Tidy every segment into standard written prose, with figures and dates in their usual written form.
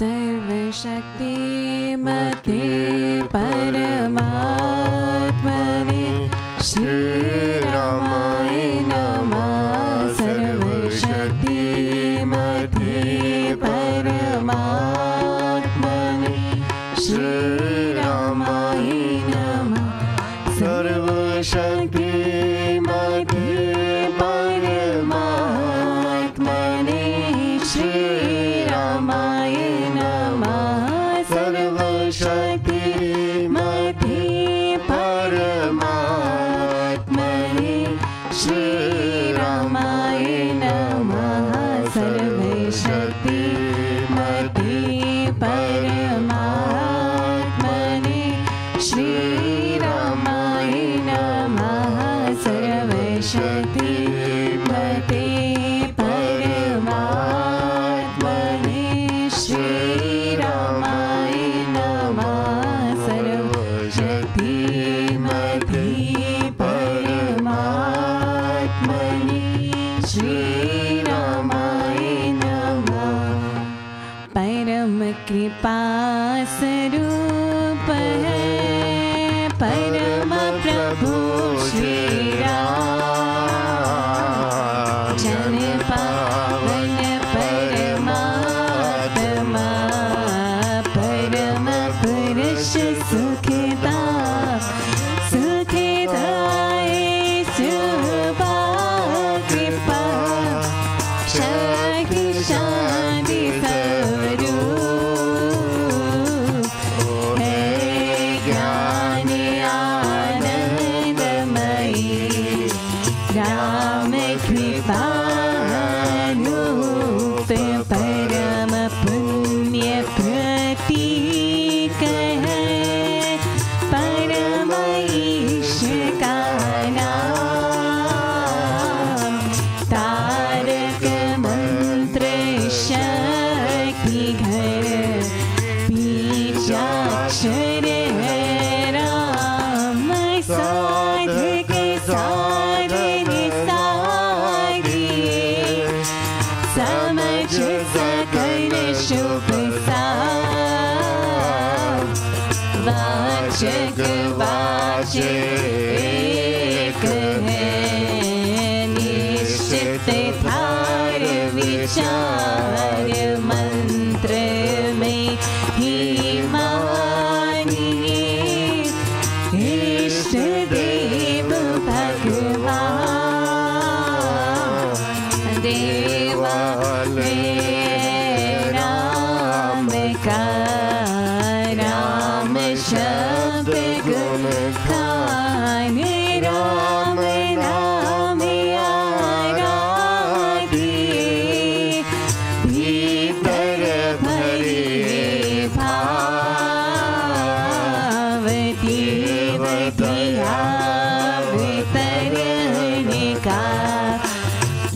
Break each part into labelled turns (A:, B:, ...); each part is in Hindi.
A: सर्वशक्तिमते परमात्मने श्रीरामाय नमः। सर्वशक्तिमते परमात्मने श्रीरामाय नमः। सर्वशक्तिमते परमात्मने श्रीरामाय नमः। सर्वशक्तिमते परमात्मने श्रीरामाय नमः। सर्वशक्तिमते परमात्मने श्रीरामाय नमः। सर्वशक्तिमते परमात्मने श्रीरामाय नमः। सर्वशक्तिमते परमात्मने श्रीरामाय नमः। परम कृपा स्वरूप है परम प्रभु श्री राम। जन पावन परमात्मा परम पुरुष सुखदा सुखदाय शुभा कृपा शक्ति शांति स्वरूप है ज्ञान आनंदमयी राम कृपा रूप परम पुण्य प्रतीक है परम ईश्वर का नाम। तारक मंत्र शक्ति घर बीजाक्षर है राम। साधक साधन साधिए समझ सकल शुभ साध। वाचक वाच एक है निश्चित थार विचार मंत्र में ही मानिए इष्ट देव भगवान। देवालय राम का राम शब्द गुण खान। राम नाम आराधिए भीतर भरे भाव। देवतिया वितरण का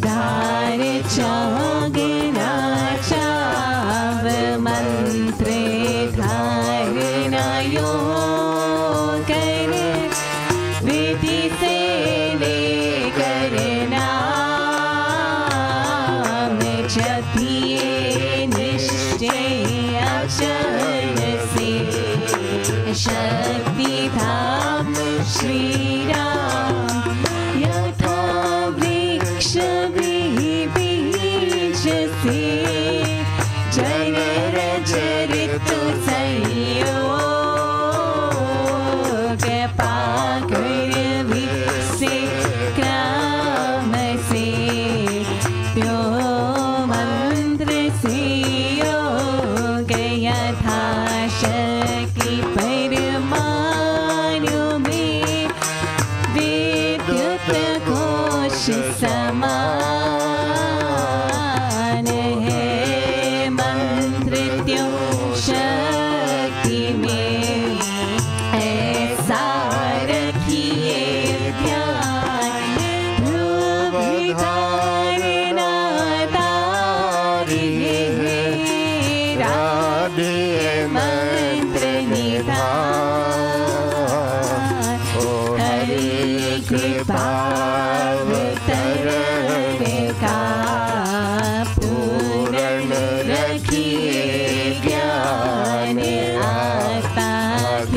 A: धार चागना चाव मंत्र धारणा योग कर विधि से लेकर नाम जपिए निश्चय अचल से शक्ति धाम श्री राम। यथा वृक्ष बीज से जन रज ऋतु संयोग पाकर विकसे क्रम से त्यो मंत्र से योग यथा शक्ति परमाणु में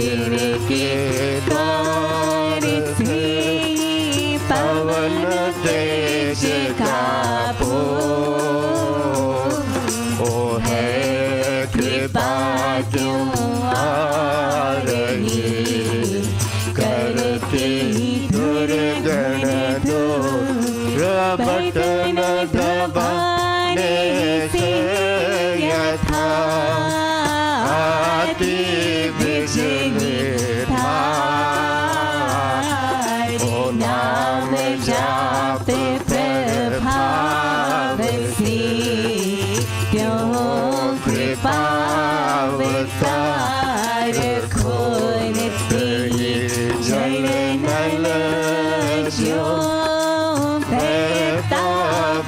A: मंदिर के द्वार से पवन तेज का पो ओ है कृपा क्यों आ रही करते दुर्गण दूर बटन दबाने से यथा आती बिजली धार ओ नाम जापे प्रभाव से क्यों कृपावतार खोलते जल नल जो बहता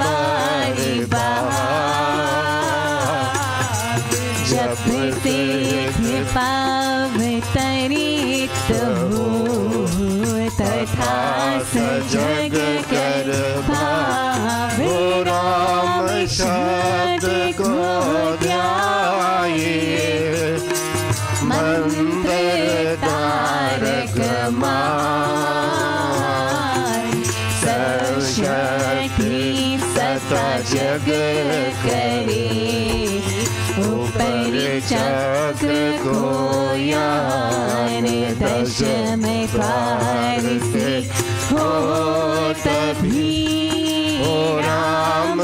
A: बारी बार जपते कृपावतरित हो तथा सजग कर भावे राम शब्द को ध्याये मंत्र तारक मार सर्वशक्ति सता जग करे ऊपर चक्र को यान दश में पार से हो तभी ओ राम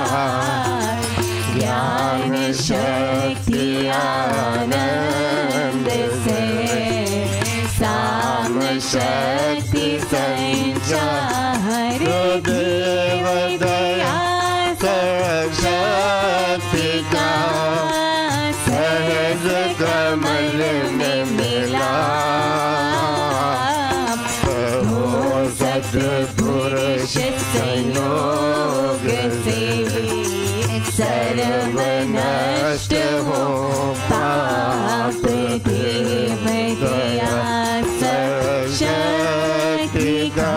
A: कृपावतार ज्ञान शक्ति आनंद से साम शक्ति संचार देव दया शक्ति का सहज कमल में मिला हो सत्पुरुष संयोग से सर्व नष्ट हो पाप देव दया शक्ति का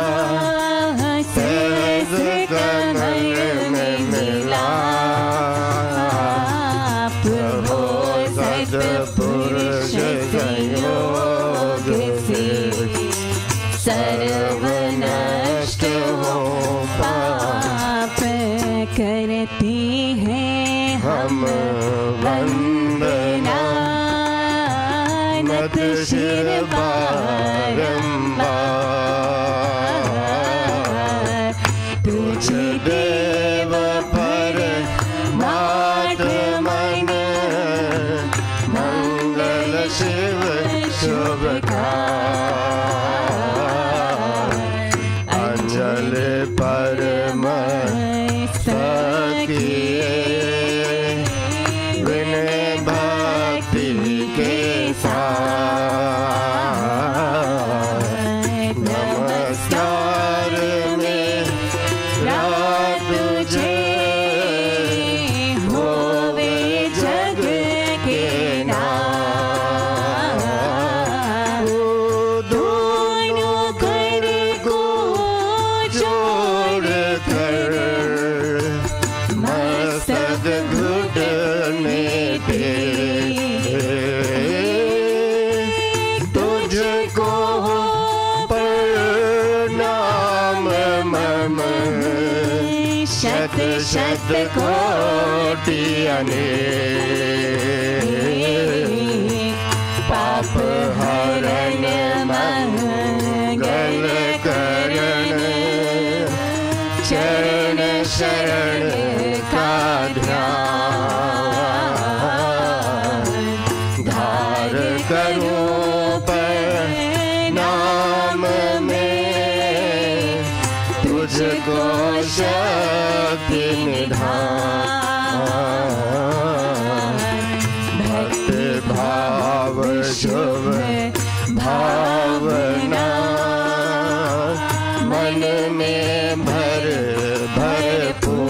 A: सहज कमल में मिला हो सत्पुरुष संयोग से सर्व नष्ट हो पाप करते हैं हम वंदना नत शिर बारंबार तुझ देव पर मात मन मंगल शिव शुभ अंजल परम सकिए विनय भक्ति के साथ नमस्कार में रात तुझे होवे जग के नाम दोनों कर को जोड़ कर मस्तक घुटने तुझको प्रणाम मम शत शत कोटि अनेक पाप हरण मंगल करण चरण शरण का ध्यान धार करो नाम में तुझको शक्ति निधान भक्त भाव शुभ भावना मन में भर भरपूर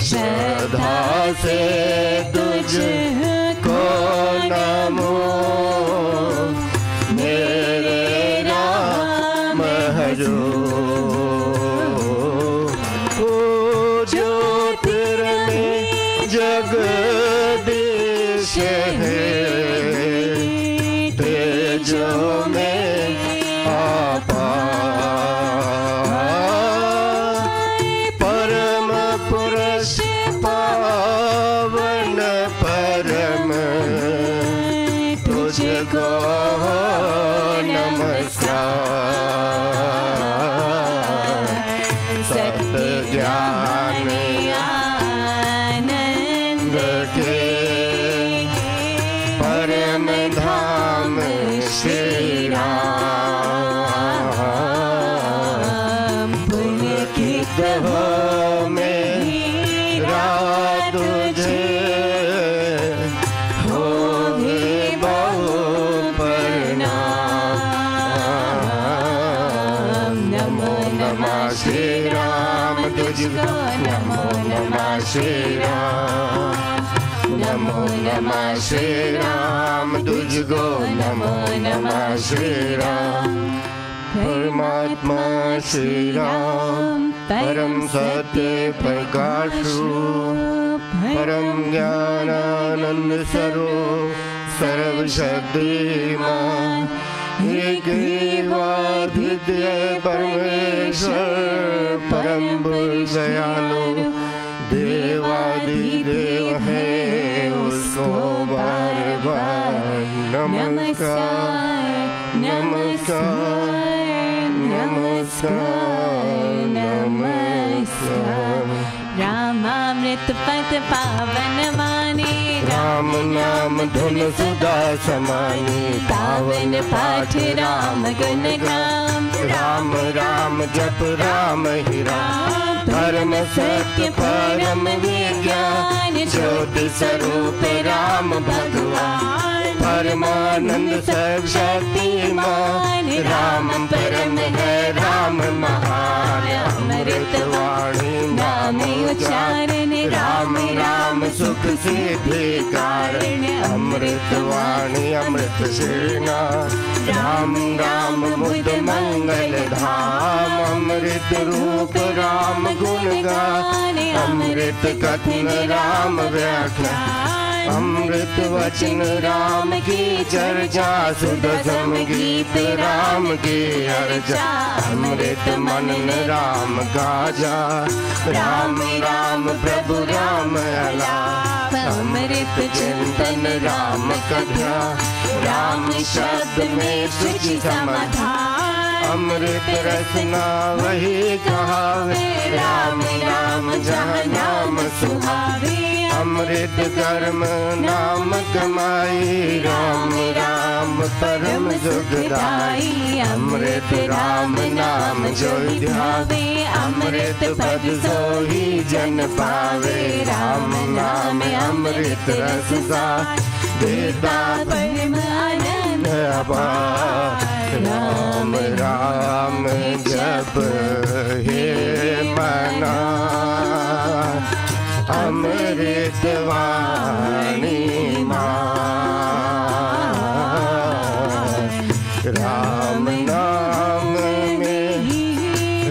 A: श्रद्धा से तुझको नमो मेरे राम हजूर। ज्योतिर्मय जगदीश है तेजो में परम पुरुष पावन परम तुझको नमस्कार सत्य ज्ञान आनंद के परम धाम श्री राम पुलकित हो मेरा तुझे हो बहु प्रणाम नमो नमः श्री राम तुझको नमो नमः श्री राम नमो नमः श्री राम तुझको नमो नमः श्री राम परमात्मा श्री राम परम सत्य प्रकाश रूप परम ज्ञानानंद स्वरूप सर्वशक्तिमान एक द्वितीय परमेश्वर परम दयालु देवादिदेव है उसको बार बार नमस्कार नमस्कार नमस्कार नमस्कार
B: रामामृत पद पावन माने
A: राम नाम धुन सुधा समानी
B: पावन पाठ राम गुण गाम
A: राम राम जप राम ही राम परम सत्य परम विज्ञान ज्योति स्वरूप राम भगवान परमानंद सर्व शक्तिमान राम परम है राम महान अमृत वाणी नाम उच्चारण राम राम सुख सिद्धि कारण अमृत वाणी अमृत सेना राम राम मुद मंगल धाम अमृत रूप राम गुण गान अमृत कथन राम व्याख्या अमृत वचन राम की चर्चा सुदसम गीत राम की अर्चा अमृत मनन राम गाजा राम राम प्रभु राम अलाप अमृत चिंतन राम कथा राम शब्द में सुख समाधान अमृत रसना वही कहावे राम राम जहाँ नाम सुहावे अमृत कर्म नाम कमाई राम राम परम सुखदाई अमृत राम नाम जो ध्यावे अमृत पद सोही जन पावे राम नाम अमृत रस सा देता परम आनंद अपार राम राम जप हे मना अमृत वाणी राम नाम में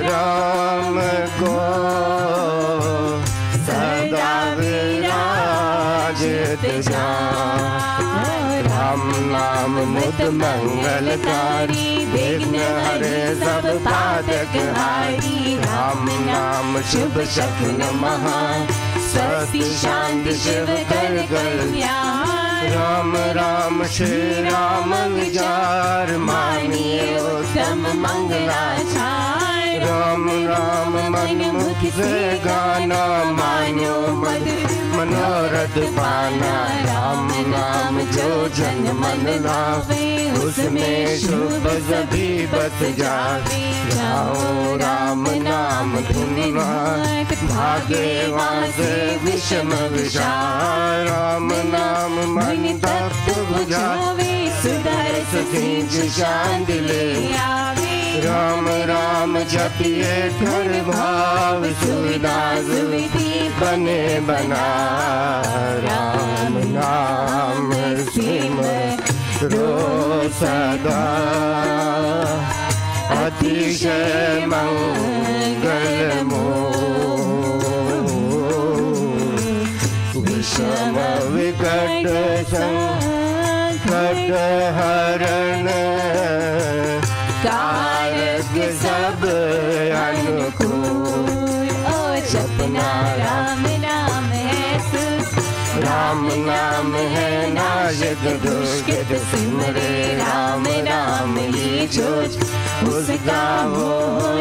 A: राम को सदा विराजित जा राम नाम मुद मंगलकारी विघ्न हरे सब पातक हारी राम नाम शुभ शकुन महा स्वस्ति शांति शिव कर कल्याण राम राम श्री राम विचार मानिए उत्तम मंगलाचार राम राम मन मुख से गाना मानो मधुर मनोरथ पाना राम नाम जो जन मन लावे उसमें शुभ सभी बस जाए जाओ राम नाम धुनवा भागे वासे विषम विचार राम नाम मन तप्त बुझावे सुदर्श सिंह शांति ले राम राम जपिए कर भाव सुविधा सुविधि बने बना राम नाम सिम रो सदा अतिशय मंगल विषम विकट संकट हरण कारक सब अनुकूल।
B: ओ जपना राम नाम है सुख,
A: राम नाम है नायक दुष्ट सिमरे राम राम ही जोज। उसका हो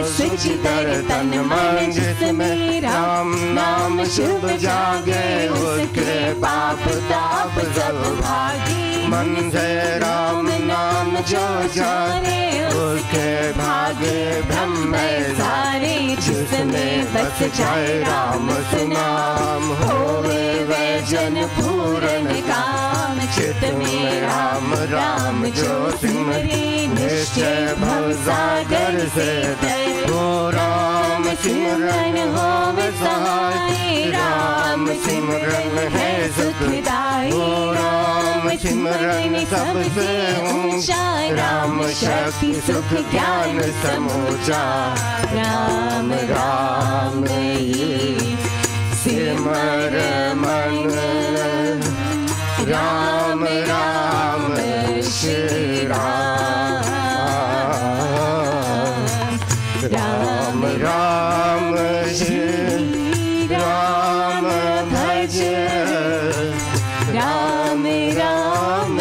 A: सुचितर तन मन जिसमें राम नाम शुभ जागे। उसके पाप ताप सब भागे, मन से राम नाम जो जाने उसके भागे ब्रह्म सारे। जिसमें बस जाए राम सुनाम होवे वैजन पूर्ण काम। चित में राम राम जो सिमरे निश्चय भव सागर से हो। राम सिमरन होवे सहाय, राम सिमरन है सुखदाई। हो राम सिमरन सबसे ऊंचा, राम शक्ति सुख ज्ञान समूचा।
B: राम
A: राम ये सिमर मन, राम राम श्री राम। राम राम श्री राम भज, राम राम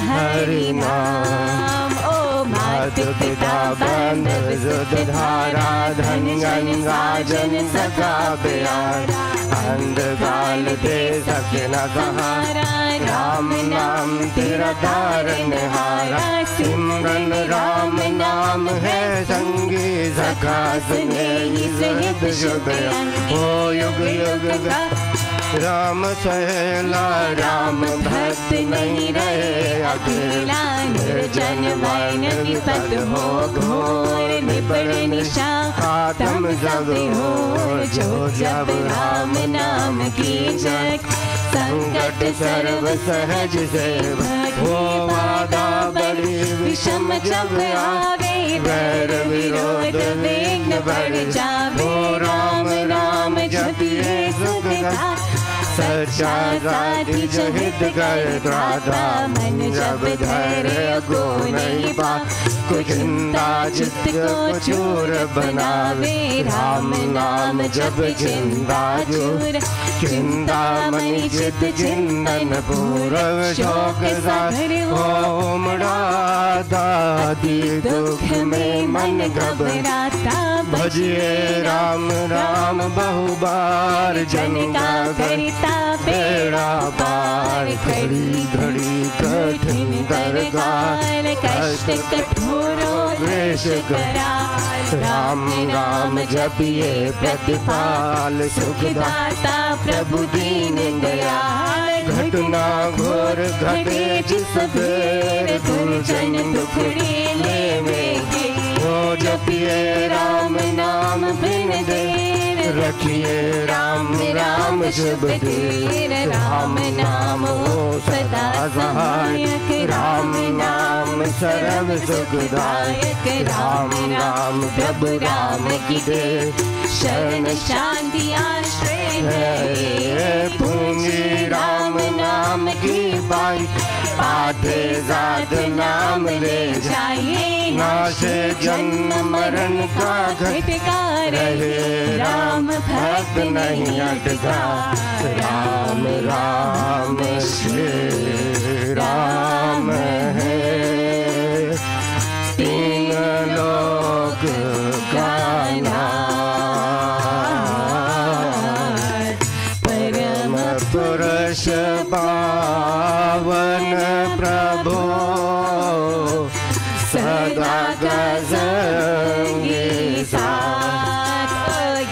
A: हरि नाम।
B: ओ मात
A: पिता बंधु सुत धारा धन गंगा जन सखा प्यारा। अंधकाल दे सके न सहारा, राम नाम तेरा तारन हारा। सिमरन राम नाम है संगी सखा स्नेही सहित शुभ हो। युग युग का राम सहेला, राम भक्त नहीं रहे अकेला। निर्जन वन विपद हो घोर, निबड़ निशा आत्म जब हो। जो जब राम नाम की जग, संकट सर्व सहज से हो। बाधा बड़ी विषम जब आवे, वैर विरोध विघ्न बढ़ जावे। हो राम राम जपिए सुख सच्चा साथी जो हित कर दाता। मन जब धैर्य को नहीं पा, कुछ चिंता चित्त को चूर बनावे। राम नाम जब चिंता चूर, चिंता मन चित चिंतन पूर्व। शोक सागर उमड़ा दादी, दुख में मन घबराता। भजिए राम राम बहुबार, जन का करता बेड़ा पार। घड़ी घड़ी कठिन दरगार, कष्ट कठोरों क्लेश करा। राम राम जपिए प्रतिपाल, सुखदाता प्रभु दीन दयाल। घटना घोर घटे जिस बेर, दुर्जन दुखड़ी लेवेंगे। हो जपिए राम नाम बिन देर, रखिए राम राम शुभ देर। राम नाम हो सदा सहायक, राम नाम सर्व सुखदायक। राम राम प्रभु राम की दे, शरण शांति आश्रय है। पूंजी राम नाम की पाई, पाते जात नाम ले जाइए। नाशे जन्म मरण का घटका रहे, राम भक्त नहीं अटका। राम राम श्री राम है, तीन लोक का नाथ। परम पुरुष पावन प्रभु, सदा का संगी साथ।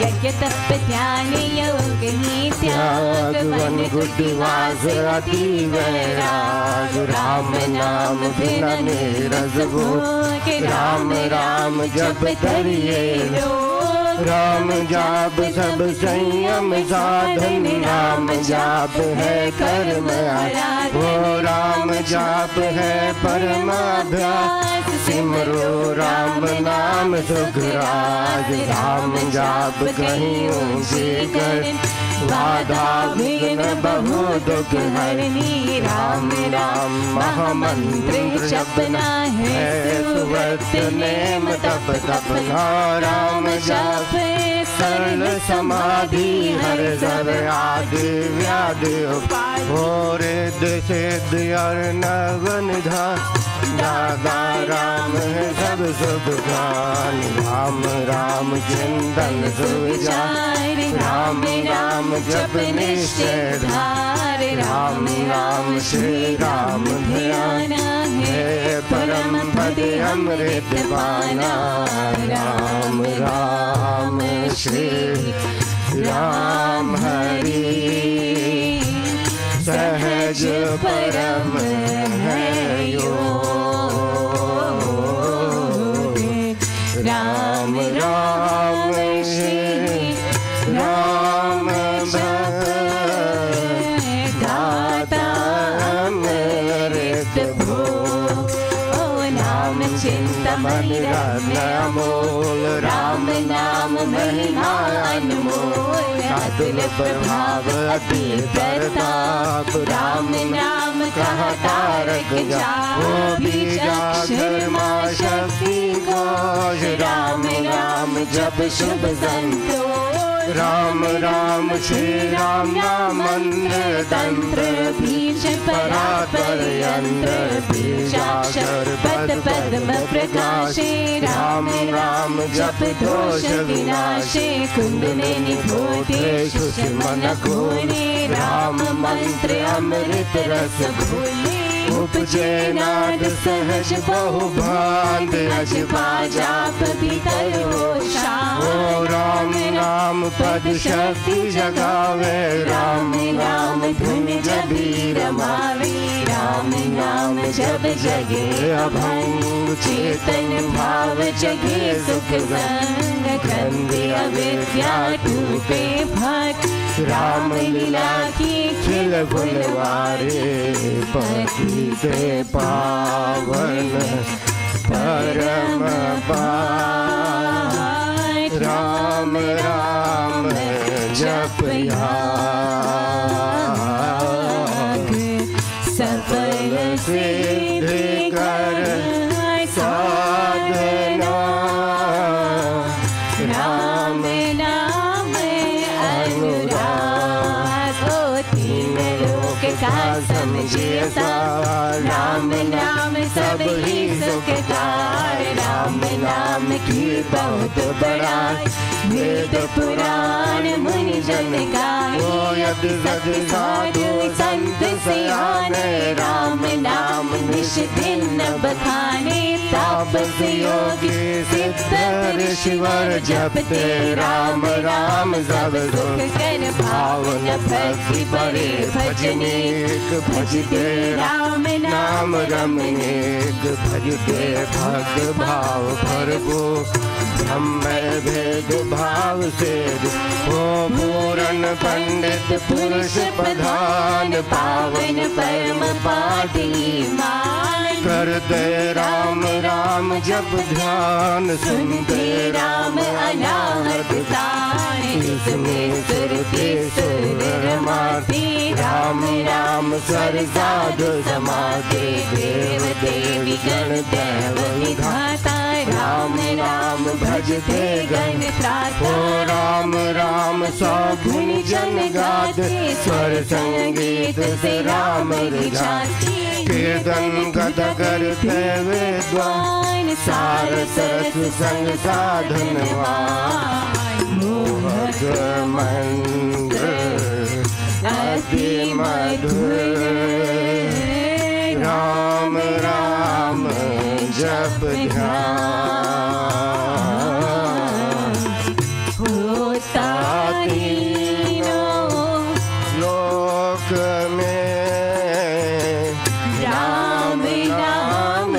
B: यज्ञ तप ध्यान योग ही त्याग,
A: वन गुटिवास अति वैराग। राम नाम बिना नीरज भोग, राम राम जप करिए राम जाप सब संयम साधन। राम जाप है कर्म वो राम जाप है परमाभ्यास। सिमरो राम नाम सुखराज, राम जाप कहीं ऊंची कर
B: बाधा विघ्न बहु दुख हरनी राम राम महामंत्र जपना है सुव्रत नेम तप तपना राम जप सरल समाधि हर जर आदि व्याधि और सिद्ध अर्नव निधान दादा राम है सब सुख ज्ञान राम राम चिंतन सुविचार राम राम जप निश्चय धार राम राम श्री राम ध्यान है परम पद अमृत पाना राम राम श्री राम हरि सहज परम है योग राम राम श्री राम दाता अमृत भो नाम चिंतन अमोल राम नाम महिमा अनमोल अतुल प्रभाव अति प्रताप राम नाम कहा तारक जाओ बीजाक्षर माँ शक्ति घोष राम राम जप शुभ संतोष राम राम श्री राम नाम मंत्र तंत्र बीज परापर यंत्र बीजाक्षर पद पद्म प्रकाशे राम राम जप दोष विनाशे कुंडले निभूते शुचि मन घोरे राम मंत्र अमृत रस घोले उपजे नाद सहज बहु भांत अजपा जाप भीतर हो शांत राम राम पद शक्ति जगावे राम राम धुन जबी रमावे राम नाम जब जगे अभंग चेतन भाव जगे सुख संग कंदे अविद्या टूटे भक्त राम लीला की खिल फुलवारे पति से पावन परम पावन राम राम जप सफल सिद्धि कर साधना राम नाम अनुराग तीन लोक का समझिए सार राम नाम सब ही सुखकार राम नाम की बहुत बड़ाई वेद पुराण मुनि जन गाए सद साधु संत सयाने राम नाम निश दिन बखाने तापस योगी सिद्ध ऋषिवर जपते राम राम सब सुख कर भावन भक्ति परे भजनेक भजते राम नाम रमनेक भजते भक्त भाव भरगो ब्रह्म भेद भाव से हो पूरन पंडित पुरुष प्रधान पावन परम पाठी मान करते राम राम जप ध्यान सुनते राम अनाहत तान इसमें सुर के सुर रमाते राम राम सर साधु समाते देव देवी गण देव विधाता राम राम भजते गण प्राता राम राम सौ गुण जन गाते स्वर संगीत से राम रिझाते कीर्तन गदगर थे विद्वान सार सरस संग साधनवान मोहक मंत्र अति मधुर राम राम जप ध्यान होता तीनों लोक में राम नाम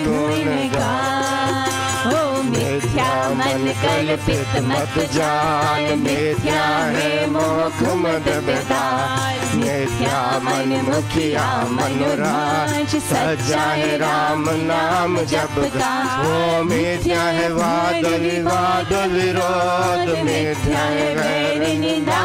B: गुण गान हो मिथ्या मन कल्पित मत जान मिथ्या है मोख मद बदान
A: मिथ्या मन मुखिया मनोराज, सच्चा है राम नाम जप का। वो मिथ्या है वाद विवाद विरोध, मिथ्या है वैर निंदा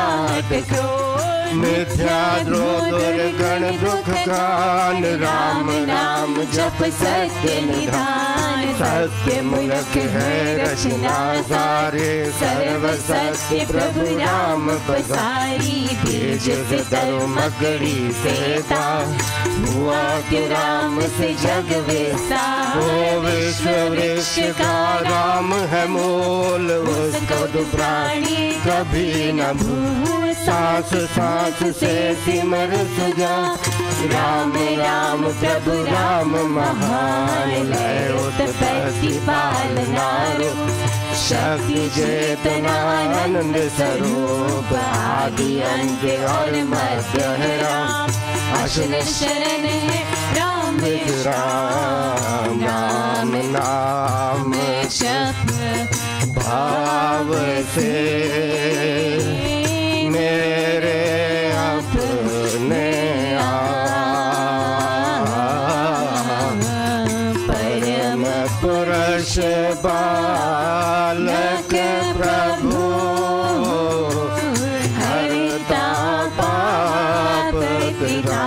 A: क्रोध, मिथ्या द्रोह दुर्गण दुख कान, राम नाम जप सत्य निधान। सत्य मूलक है रचना सारे, सर्व सत्य प्रभु राम पसारी। बीज से तरु मकड़ी सेता, हुआ कि राम से जग वेसा। वो विश्व वृक्ष का राम है मूल, उसको दो प्राणी कभी न भूल। सांस सांस से सिमर सुजा, राम राम प्रभु राम महान। लय उत्पत्ति पालना रूप, शक्ति चेतना आनंद स्वरूप। आदि अंत और मध्य है राम, अशुन शरण है राम राम। राम नाम जप भाव से, मेरे अपने परम पुरुष बालक प्रभु, हरता पाप पिता।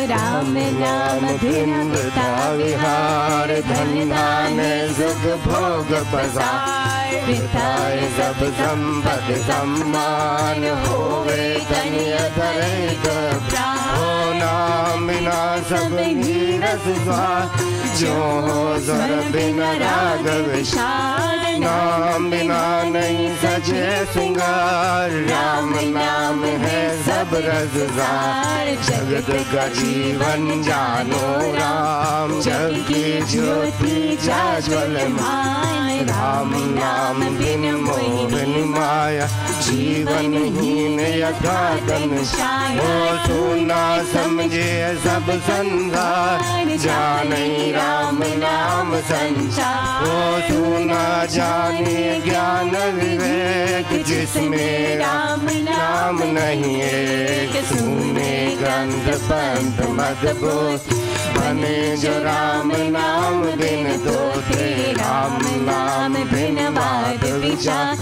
A: राम नाम भिन्नता विहार, धन धान सुख भोग पसार। पिताए सब संपद सम्मान, होवे तनिय धरैक प्राण। हो नाम बिना सब नीरस स्वाद, जो हो स्वर बिना राग विषाद। नाम बिना नहीं सजे श्रृंगार, राम नाम है सब रससार। जगत का जीवन जानो राम, जग की ज्योति जाज्वलमान। राम नाम बिन मोह बिन माया, जीवन हीन यथा घनश्याम। वो सुना समझे सब संसार, जाने राम नाम संसार। वो सुना जाने ज्ञान विवेक, जिसमें राम नाम नहीं एक। सुने ग्रंथ पंथ मदबोध, बने जो राम नाम बिन दो थे। राम नाम बिन वाद विचार,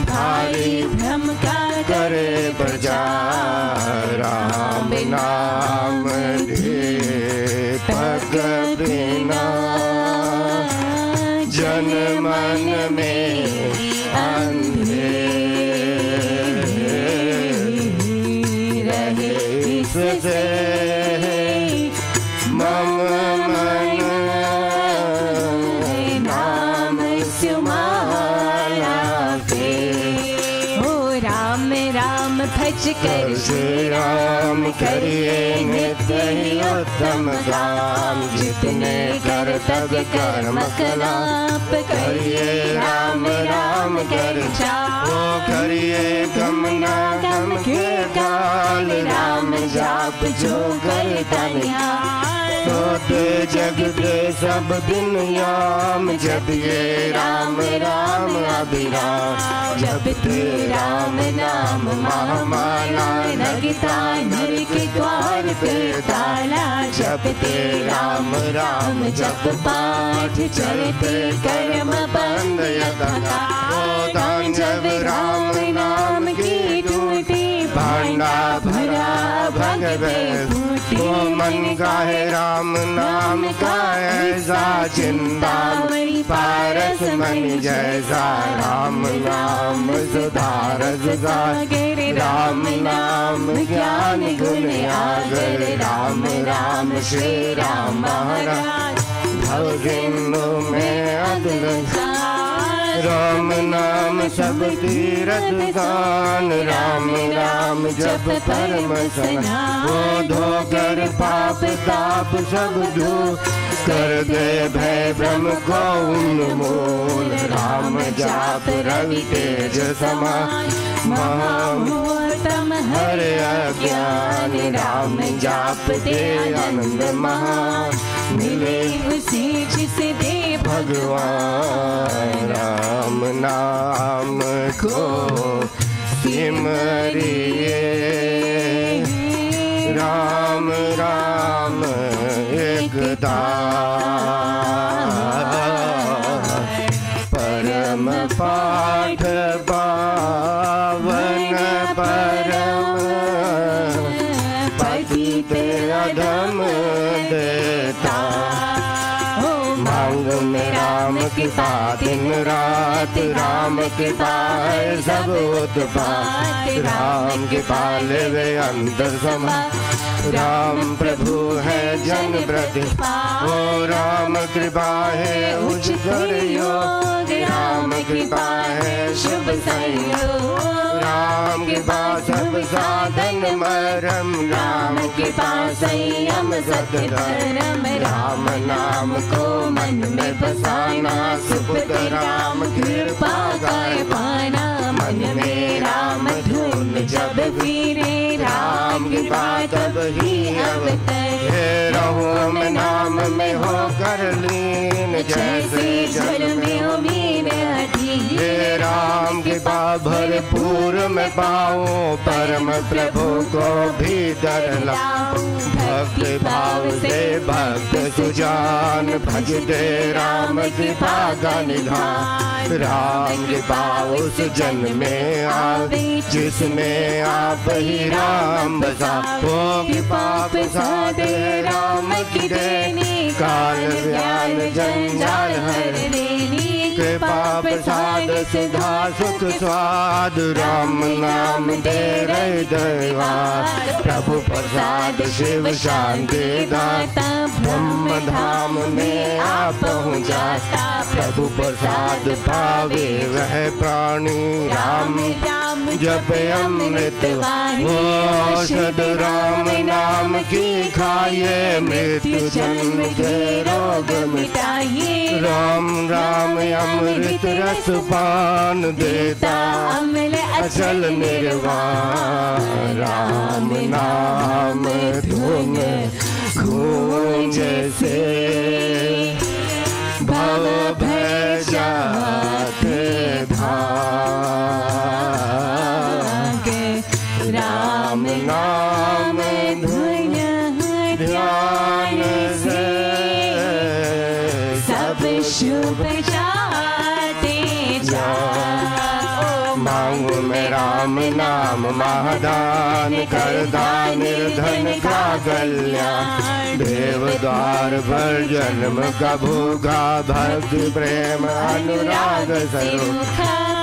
A: भारी भ्रम का करे प्रचार। राम नाम दीपक बिना, जन मन में अंधेर रहे। इससे मम मन नाम सुमाला पे।
B: हो राम राम भज कर
A: श्री राम करिए नित्य ही उत्तम काम। जितने कर्तव्य कर्म कलाप, करिए राम राम कर जाओ। करिए गम ना गम के काल, राम जाप जो करता निहाल। सोते जगते सब दिन याम, जपिए राम राम अभिराम। जपते राम नाम महामाला, लगता नर के द्वार पे ताला। जपते राम राम जप पाठ, चलते कर्म बंद यथा। जब राम नाम की टूटी, भांडा भरा भगवे फूटी। वो मन का है राम नाम का ऐसा, चिंतामणि पारस मणि जैसा। राम नाम सुधारस सागर, राम नाम ज्ञान गुण आगर। राम राम श्री राम महाराज, भव सिंधु में अदल। राम नाम सब तीरथ गान, राम राम जप परम सना। वो धोकर पाप ताप सब दूर, कर दे भय भ्रम को उन्मूल। राम जाप रवि तेज समान, महामुहूर्तम हरे अज्ञान। राम जाप दे आनंद महान, मिले उसे जिसे दे भगवान। राम नाम को सिमरिए, राम राम एक दास, परम पाठ पावन परम, पतित अधम देता। मांग में राम कृपा दिन रात, राम कृपा है सब उत्पात, राम कृपा लेवे अंतर समा, राम प्रभु है जन ब्रत, ओ राम कृपा है उच्च योग, राम कृपा है शुभ संयोग, राम कृपा सब साधन मरम, राम कृपा संयम सतधर्म, राम नाम को मन में बसाना, सुपुत राम कृपा गाय पाना, मन में राम धुन जब फिरे, राम कृपा तब ही अवतरे, रहो मैं नाम में हो कर लीन, जैसे जल में हो मीन अधीन, हे राम कृपा भरपूर मैं पाऊं, परम प्रभु को भीतर लाऊं, भक्ति भाव से भक्त सुजान, भजते राम कृपा का निधान, राम कृपा उस जन में आवे, जिसमें आप ही राम बसा, वो कृपा प्रसादे राम की देनी, काल व्याल जंजाल हर देनी, कृपा प्रसाद सिधा सुख स्वाद, राम नाम दे रहे दरबार, प्रभु प्रसाद शिव शांति दाता, ब्रह्म धाम में आप पहुँचाता, प्रभु प्रसाद पावे वह प्राणी, राम जप अमृत औषध, राम नाम की खाइए, मृत्यु जन्म के रोग मिटाइए, राम राम अमृत रस पान देता, अमल अचल निर्वाण, राम नाम धुन गूंज से भव भय जाते भागे, राम नाम धुन ध्यान से सब शुभ जाते जा। मांगू मैं राम नाम महादान, कर दान निर्धन का कल्याण, देव द्वार पर जन्म का भूखा, भक्ति प्रेम अनुराग स्वरूप,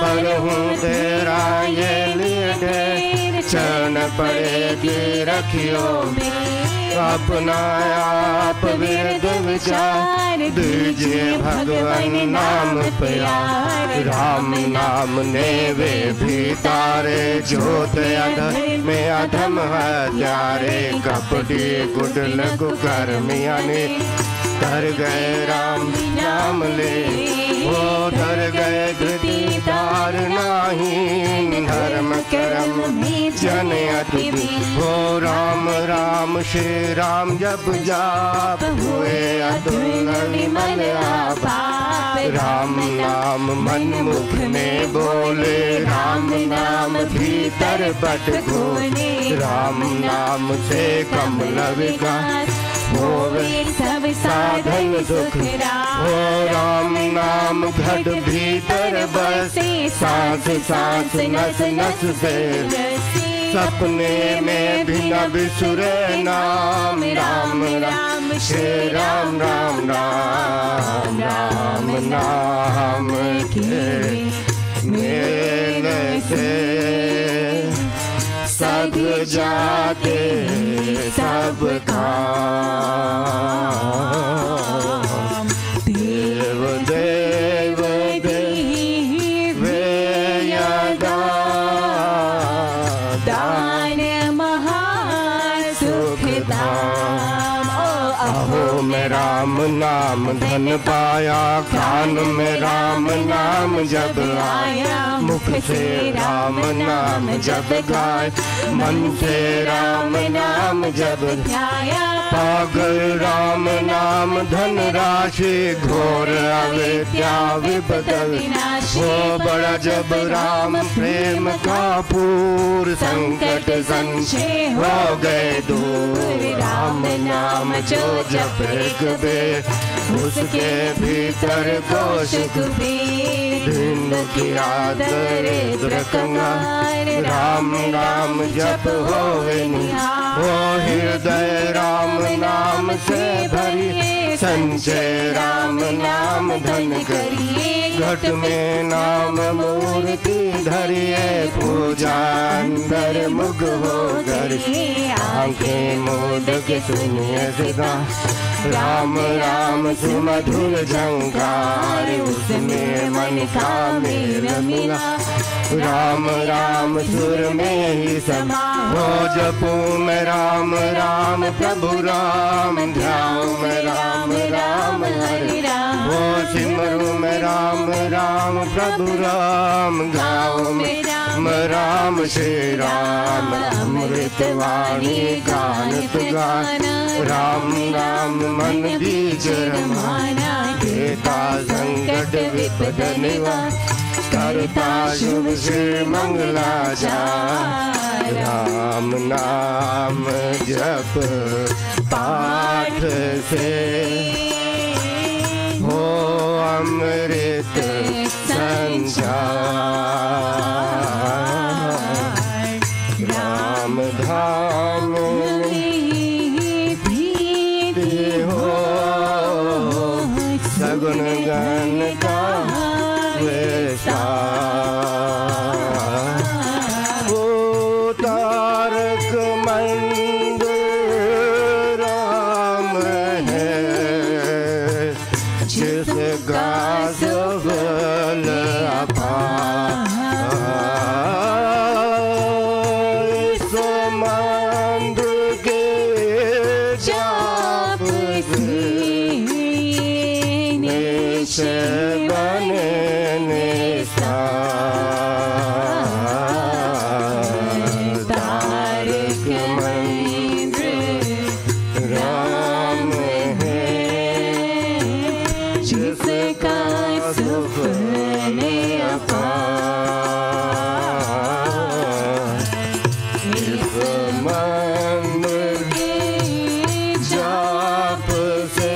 A: पर हूँ तेरा ये लिए, चरण पड़े की रखियो अपना आप विरद विचार, दीजिए भगवान नाम प्यार, राम नाम ने वे भी तारे, ज्योत अधम में अधम हत्यारे, कपटी कुटिल कुकर्मिया ने धर गए राम नाम ले, वो धर गए धृति तार नाही, धर्म कर्म जन अतिथि, हो राम राम श्री राम जप जाप, हुए अतुल विमल आपाप, राम नाम मन मुख में बोले, राम नाम भीतर बट खोले, राम नाम से कमल विकास, होवे सब साधन सुख राम, हो राम नाम घट भीतर बसे, सांस सांस नस नस से, सपने में भी न बिसुरे नाम, राम राम श्री राम राम राम, राम नाम के मेल से सब जाते सब काम, देव देव देवे यदा, दान महासुख धाम, अहो मैं राम नाम धन पाया, कान में राम नाम जब आया, मुख से राम नाम जब गाय, मन से राम नाम नाम जब
B: ध्याया
A: पागल राम नाम धन राशि घोर अविद्या विपद
B: विनाशी
A: हो बड़ा जब राम प्रेम का पूर संकट संशय हो गए दूर राम नाम जो जप बे उसके भीतर कोश कुबेर भिन्न किया दरिद्र कंगाल राम राम जप होवे निहाल हो हृदय राम नाम से भरिए संचय राम नाम धन करिए घट में नाम मूर्ति धरिए पूजा अंदर मुग हो करिए आंखें मोद के सुनिए सदा राम राम सुमधुर झंकार उसमें मन का मेल मिला राम राम सुर में ही समा हो जपूं मैं राम राम प्रभु राम ध्याऊं मैं राम राम हरि राम हो सिमरूं मैं राम राम प्रभु राम गाऊं मैं राम श्री राम अमृत वाणी गानत गान राम राम मन बीज रमाना देता संकट विपद निवार करता शुभ श्री मंगलाचार राम नाम जप पाठ से हो अमृत संचार राम धाम हो सगुन गण का वो तारक मंदिर राम है जिसका सुबल अपार इस मंदिर के जाप से बने तारक मंदिर राम है जिसका सुपने अपार इस मंदिर के जाप से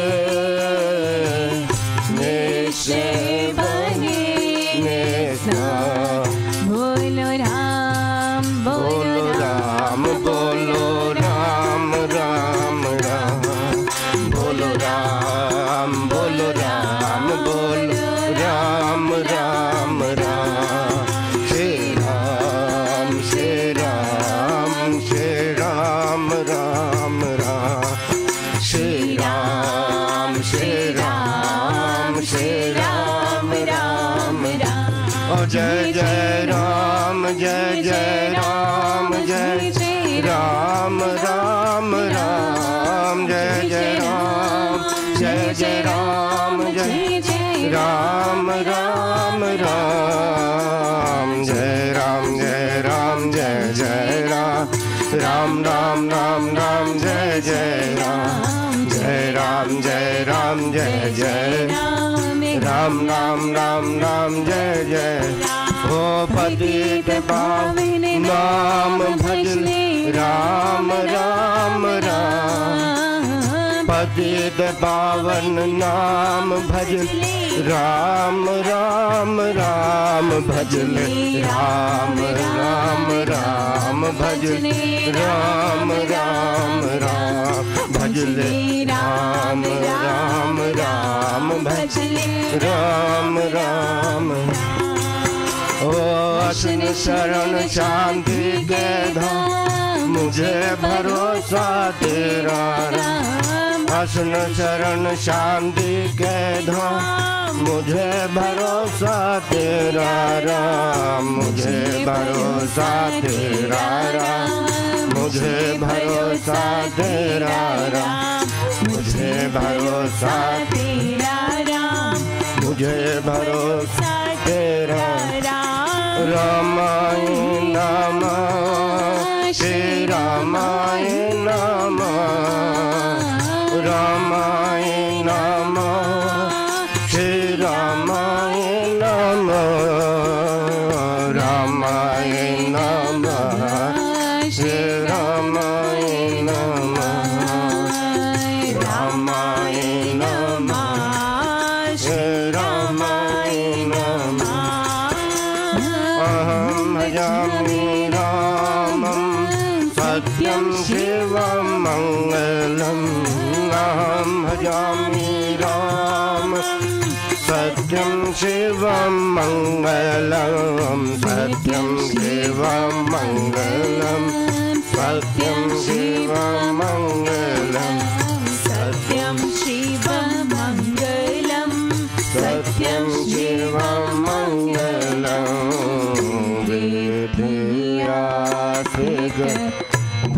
A: निश्चय बने बोलो राम बोलो राम बोलो राम राम राम बोलो राम बोलो राम बोलो राम राम राम श्री राम श्री राम श्री राम राम राम श्री राम श्री राम श्री राम राम राम जय जय राम जय जय राम जय जय राम राम राम जय जय राम जय जय राम जय जय राम राम राम जय राम जय राम जय जय राम राम राम राम राम जय जय राम जय राम जय राम जय जय राम राम राम राम जय जय हो पतित पावन नाम भजले राम राम राम पतित पावन नाम भजले राम राम राम भजले राम राम राम भजले राम राम राम भजले राम राम राम भजले राम राम ओ असन शरण शांति के धाम मुझे भरोसा तेरा राम असन शरण शांति के धाम मुझे भरोसा तेरा राम मुझे भरोसा तेरा राम मुझे भरोसा तेरा राम मुझे भरोसा तेरा राम मुझे भरोसा तेरा रामायण नमः श्री रामायण शिवं मङ्गलम् अहं भजामि राम सत्यं शिवं मङ्गलं सत्यं शिवं मङ्गलं सत्यं शिवं मङ्गलं
B: सत्यं शिवमङ्गलं
A: सत्यं शिवं मङ्गलं विधियासिक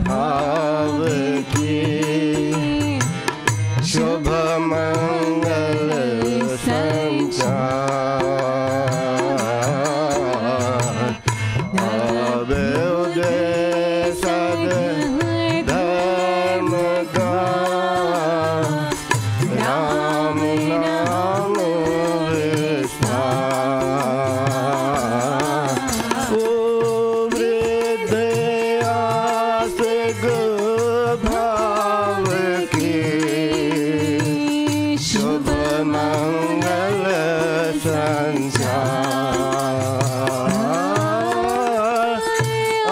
A: भाव की शुभ मंगल संचार अब उदय सद धर्म का राम नाम विस्तार ओ वृद्ध आसिक भाव की शुभ मंगल संचार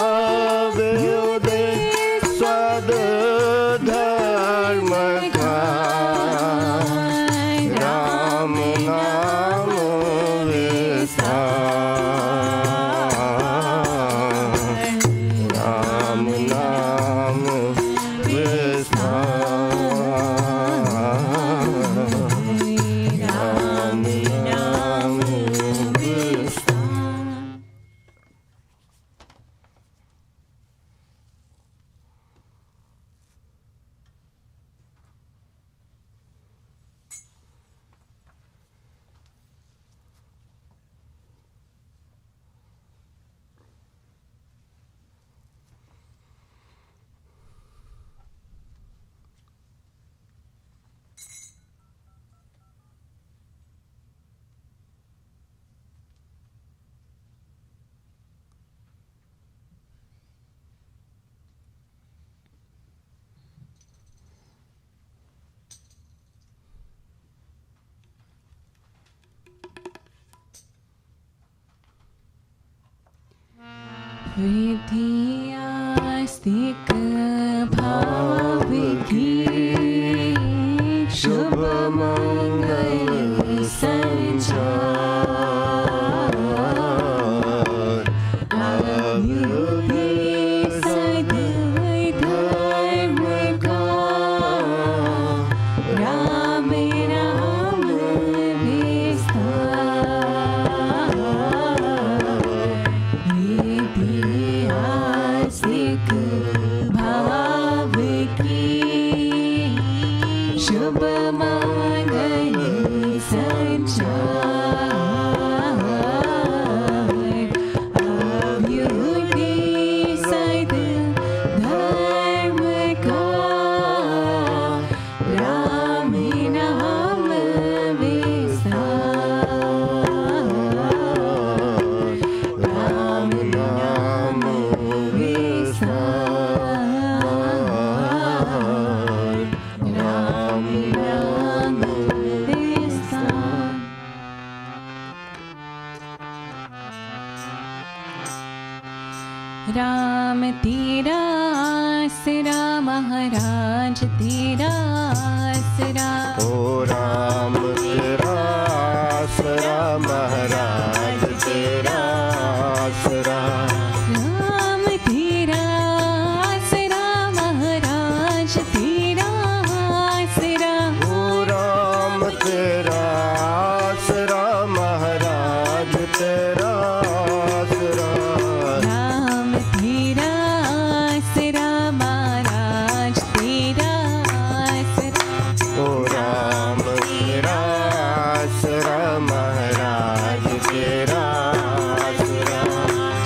A: अब उदय सद धर्म का राम नाम विस्तार राम नाम
B: विधियास्तिक भाव की शुभ मंगल संचार अभ्युदय सद धर्म का राम नाम विस्तार भाव की शुभ मंगल संचार अभ्युदय सद धर्म का राम नाम विस्तार राम नाम राम तेरा आसरा महाराज तेरा आसरा
A: ओ राम तेरा आसरा महाराज तेरा आसरा
B: राम तेरा आसरा महाराज तेरा आसरा
A: ओ राम तेरा आसरा महाराज तेरा आसरा
B: राम तेरा आसरा महाराज तेरा आसरा
A: ओ राम तेरा आसरा महाराज तेरा आसरा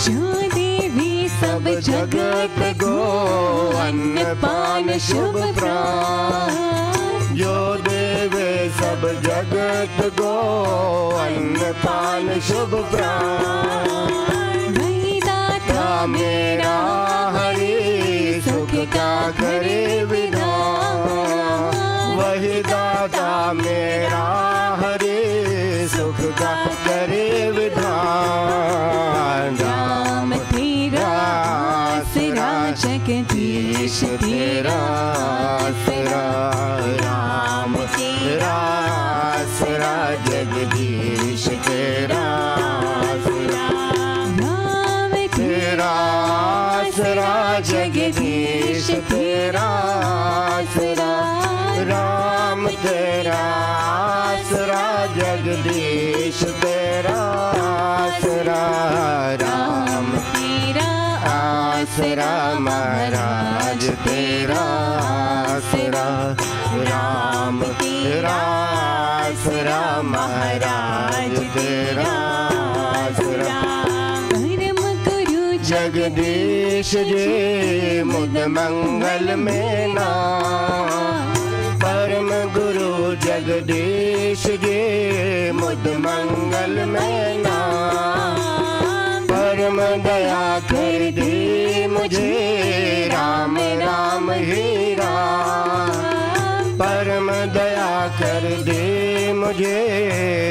B: जो देवी सब जगत
A: गो अन्न पान शुभ प्राण जो देवे सब जगत गो अन्न पान शुभ प्राण
B: वही दाता
A: मेरा हरि सुख का करे विधान वही दाता मेरा हरि सुख का करे विधान
B: राम तेरा आसरा जगदीश
A: जगदीश तेरा आसरा, राम तेरा आसरा, जगदीश तेरा आसरा,
B: राम
A: तेरा आसरा, जगदीश तेरा आसरा, राम तेरा आसरा, जगदीश तेरा आसरा, राम
B: तेरा
A: आसरा, महाराज तेरा आसरा, राम तेरा आसरा, महाराज तेरा आसरा,
B: परम गुरु
A: जगदीश जी मुद मंगल में नाम, परम गुरु जगदीश जी मुद मंगल में नाम, परम दया कर दी मुझे राम राम ही राम, परम दया कर दे मुझे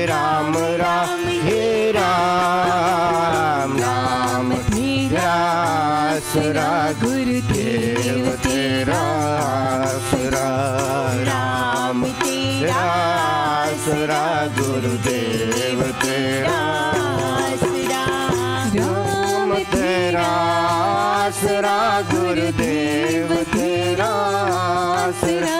A: राम राम ही राम, राम तेरा आसरा, गुरुदेव तेरा आसरा, राम तेरा आसरा, गुरुदेव तेरा आसरा, राम तेरा आसरा, गुरुदेव तेरा आसरा,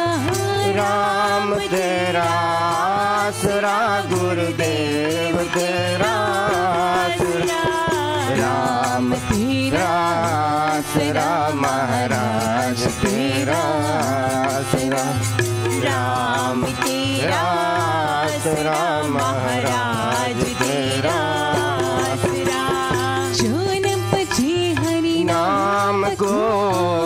A: राम तेरा आसरा, गुरुदेव तेरा आसरा, राम तेरा आसरा, महाराज तेरा आसरा, राम तेरा आसरा, महाराज तेरा आसरा,
B: जो न बचे हरि
A: नाम को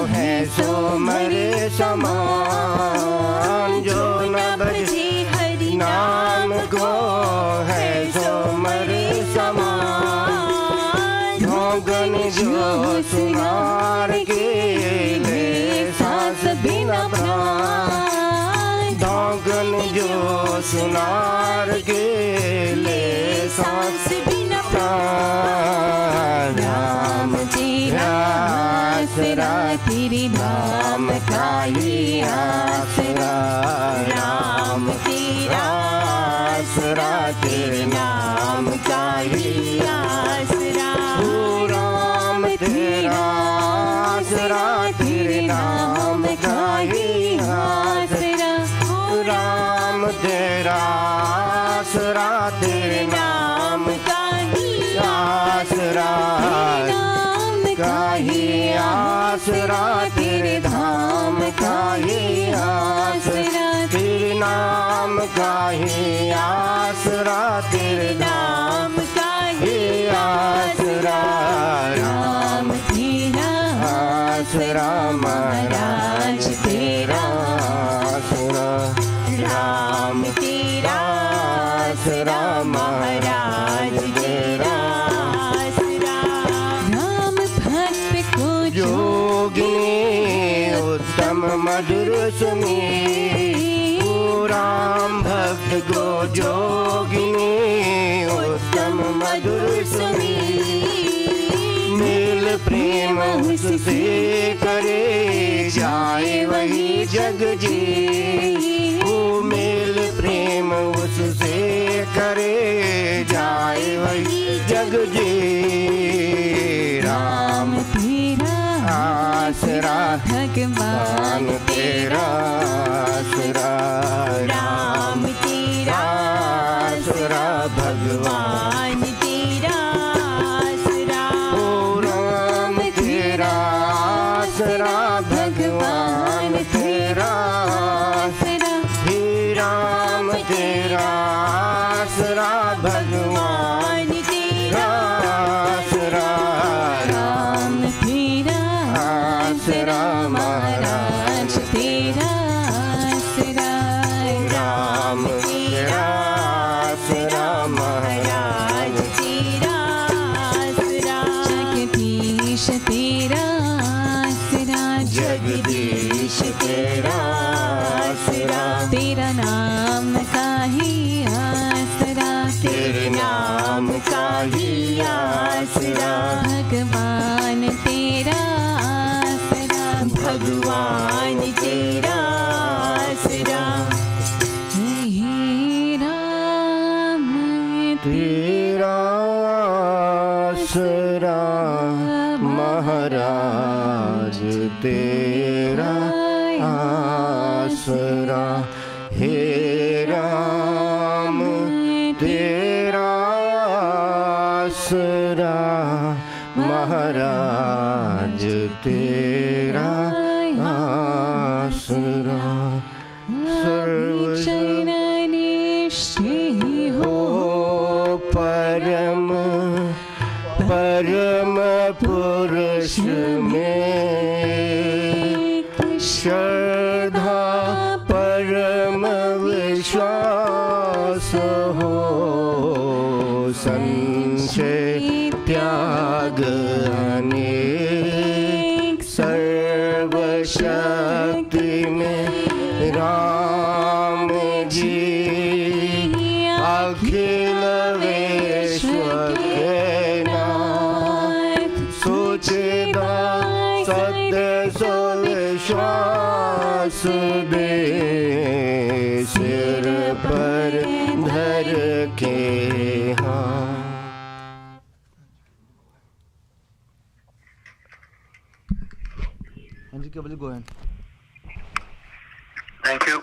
A: है सो मरे समान, जो न बचे
B: हरि
A: नाम को है सो मरे समान, धोगन जो सुनार के ले सांस बिना प्राण, धोगन जो सुनार के ले सांस
B: बिना
A: प्राण, राम
B: तेरा
A: आसरा,
B: तेरे
A: नाम का ही आसरा, राम तेरा आसरा, तेरे नाम का ही
B: आसरा,
A: ओ राम तेरा आसरा, तेरे नाम का ही आसरा, राम तेरा आसरा, तेरे नाम का ही आसरा, का ही आसरा, तेरे धाम का ही आसरा, तेरे नाम का ही आसरा, तेरे नाम का ही आसरा, राम
B: तेरा
A: आसरा, महाराज तेरा आसरा, राम तेरा आसरा, महाराज तेरा आसरा,
B: राम भक्त को
A: जोगिनी उत्तम मधुर सुनी, ओ राम भक्त को जोगिनी उत्तम मधुर सुनी, मेल प्रेम उससे करे जाए वही जग जी, ओ मेल प्रेम उससे करे जाए वही जग जी, राम
B: तेरा
A: आसरा,
B: भगवान
A: तेरा आसरा,
B: राम तेरा
A: आसरा, भगवान
B: तेरा आसरा,
A: ओ राम तेरा आसरा, भगवान तेरा
B: आसरा,
A: हे राम तेरा आसरा, भगवान तेरा आसरा,
B: राम तेरा
A: आसरा,
B: महाराज तेरा आसरा,
A: राम तेरा आसरा, महाराज
B: तेरा आसरा, जगदीश तेरा आसरा,
A: जगदीश तेरा आसरा,
B: तेरा नाम का ही आसरा,
A: तेरे नाम का ही आसरा,
B: भगवान तेरा आसरा,
A: भगवान
B: भगवान तेरा आसरा। हे राम
A: तेरा आसरा महाराज तेरा आसरा। हे राम तेरा आसरा महाराज तेरा आसरा।
B: सर्वनिष्ठे
A: हो परम परम पुरुष में श्रद्धा परम विश्वास हो। संशय त्याग अनेक सर्वशक्ति में राम जी अखिल विश्व के नाथ। सुचिदा सत्य विश्वास दे सिर पर धर के हाँ।
C: Go ahead.
D: Thank you.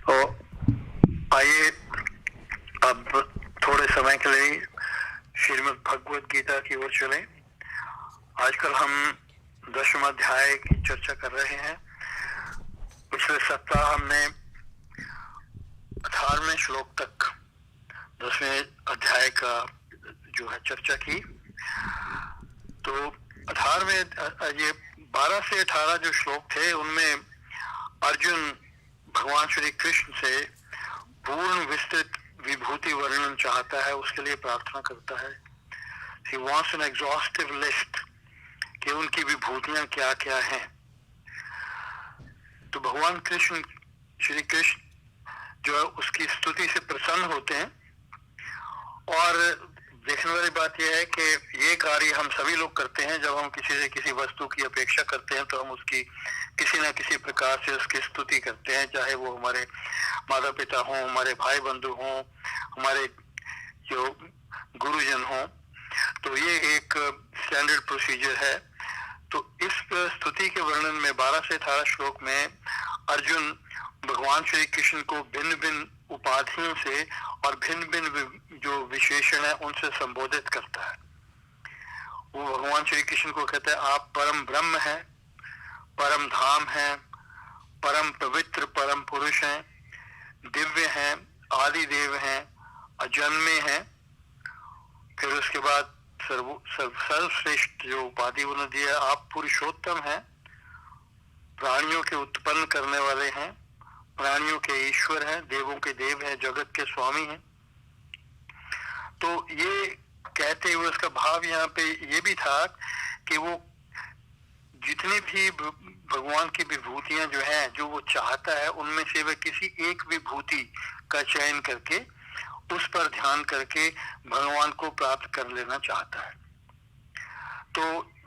D: तो आइए अब थोड़े समय के लिए श्रीमद् भगवद गीता की ओर चलें। आजकल हम 10वें अध्याय की चर्चा कर रहे हैं। पिछले सप्ताह हमने 18वें श्लोक तक 10वें अध्याय का जो है चर्चा की। तो 18वें ये 12 से 18 जो श्लोक थे उनमें अर्जुन भगवान श्री कृष्ण से पूर्ण विस्तृत विभूति वर्णन चाहता है, उसके लिए प्रार्थना करता है। He wants an exhaustive list कि उनकी विभूतियां क्या क्या हैं। तो भगवान कृष्ण श्री कृष्ण जो है उसकी स्तुति से प्रसन्न होते हैं। और देखने वाली बात यह है कि ये कार्य हम सभी लोग करते हैं। जब हम किसी से किसी वस्तु की अपेक्षा करते हैं तो हम उसकी किसी न किसी प्रकार से उसकी स्तुति करते हैं, चाहे वो हमारे माता पिता हों, हमारे भाई बंधु हों, हमारे जो गुरुजन हों। तो ये एक स्टैंडर्ड प्रोसीजर है। तो इस स्तुति के वर्णन में 12 से 18 श्लोक में अर्जुन भगवान श्री कृष्ण को भिन्न भिन्न उपाधियों से और भिन्न भिन्न जो विशेषण है उनसे संबोधित करता है। वो भगवान श्री कृष्ण को कहते हैं आप परम ब्रह्म हैं, परम धाम हैं, परम पवित्र परम पुरुष हैं, दिव्य हैं, आदि देव हैं, अजन्मे हैं। फिर उसके बाद सर्वश्रेष्ठ जो उपाधि उन्होंने दिया, आप पुरुषोत्तम हैं, प्राणियों के उत्पन्न करने वाले हैं, प्राणियों के ईश्वर हैं, देवों के देव हैं, जगत के स्वामी हैं। तो ये कहते हुए उसका भाव यहाँ पे ये भी था कि वो जितनी भी भगवान की विभूतियां जो हैं जो वो चाहता है उनमें से वह किसी एक विभूति का चयन करके उस पर ध्यान करके भगवान को प्राप्त कर लेना चाहता है। तो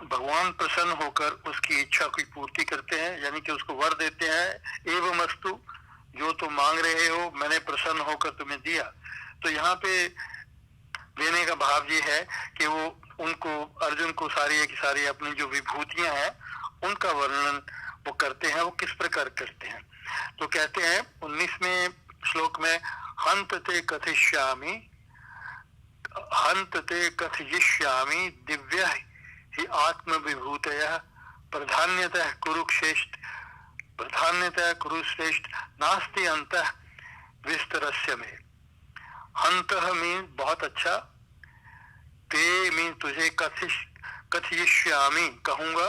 D: भगवान प्रसन्न होकर उसकी इच्छा की पूर्ति करते हैं, यानी कि उसको वर देते हैं एवमस्तु, जो तुम मांग रहे हो मैंने प्रसन्न होकर तुम्हें दिया। तो यहाँ पे देने का भाव ये है कि वो उनको अर्जुन को सारी की सारी अपनी जो विभूतियां हैं उनका वर्णन वो करते हैं। वो किस प्रकार करते हैं तो कहते हैं 19वें श्लोक में हंत ते कथिष्यामि, हंत ते कथयिष्यामि दिव्य ही आत्म विभूतयः प्रधान्यतः कुरुश्रेष्ठ, प्रधान्यतः कुरुश्रेष्ठ नास्ति अंतः विस्तरस्य में। हंतः मीन बहुत अच्छा, ते मीन तुझे कथयिष्यामि कहूंगा,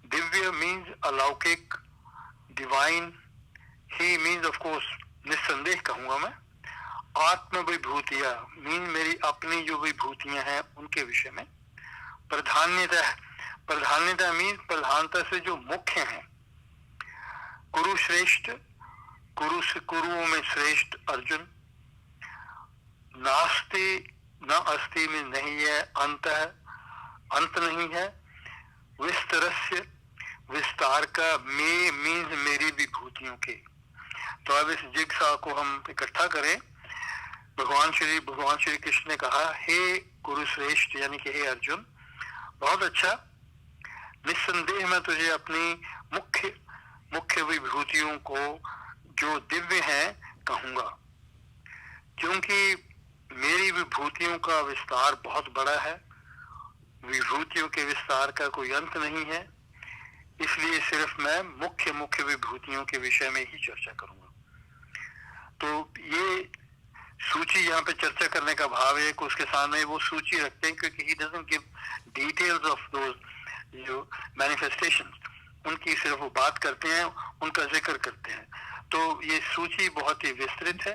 D: दिव्य मीन्स अलौकिक divine, he means of course निस्संदेह कहूंगा मैं, आत्म विभूतियां मीन मेरी अपनी जो विभूतियां हैं उनके विषय में, प्रधान्यतः, प्रधान्यता मीन प्रधानता से जो मुख्य हैं, कुरुश्रेष्ठ, कुरुओं में श्रेष्ठ अर्जुन, नास्ति न अस्ति में नहीं है, अंत है अंत नहीं है, विस्तरस्य विस्तार का, मे मीन्स मेरी विभूतियों के। तो अब इस जिगसा को हम इकट्ठा करें। भगवान श्री कृष्ण ने कहा, हे कुरुश्रेष्ठ यानी कि हे अर्जुन, बहुत अच्छा, निस्संदेह मैं तुझे अपनी मुख्य विभूतियों को जो दिव्य हैं कहूंगा, क्योंकि मेरी विभूतियों का विस्तार बहुत बड़ा है, विभूतियों के विस्तार का कोई अंत नहीं है, इसलिए सिर्फ मैं मुख्य विभूतियों के विषय में ही चर्चा करूंगा। तो ये सूची यहाँ पे चर्चा करने का भाव है कि उसके सामने वो सूची रखते हैं, क्योंकि he doesn't give details of those जो मैनिफेस्टेशन, उनकी सिर्फ वो बात करते हैं, उनका जिक्र करते हैं। तो ये सूची बहुत ही विस्तृत है,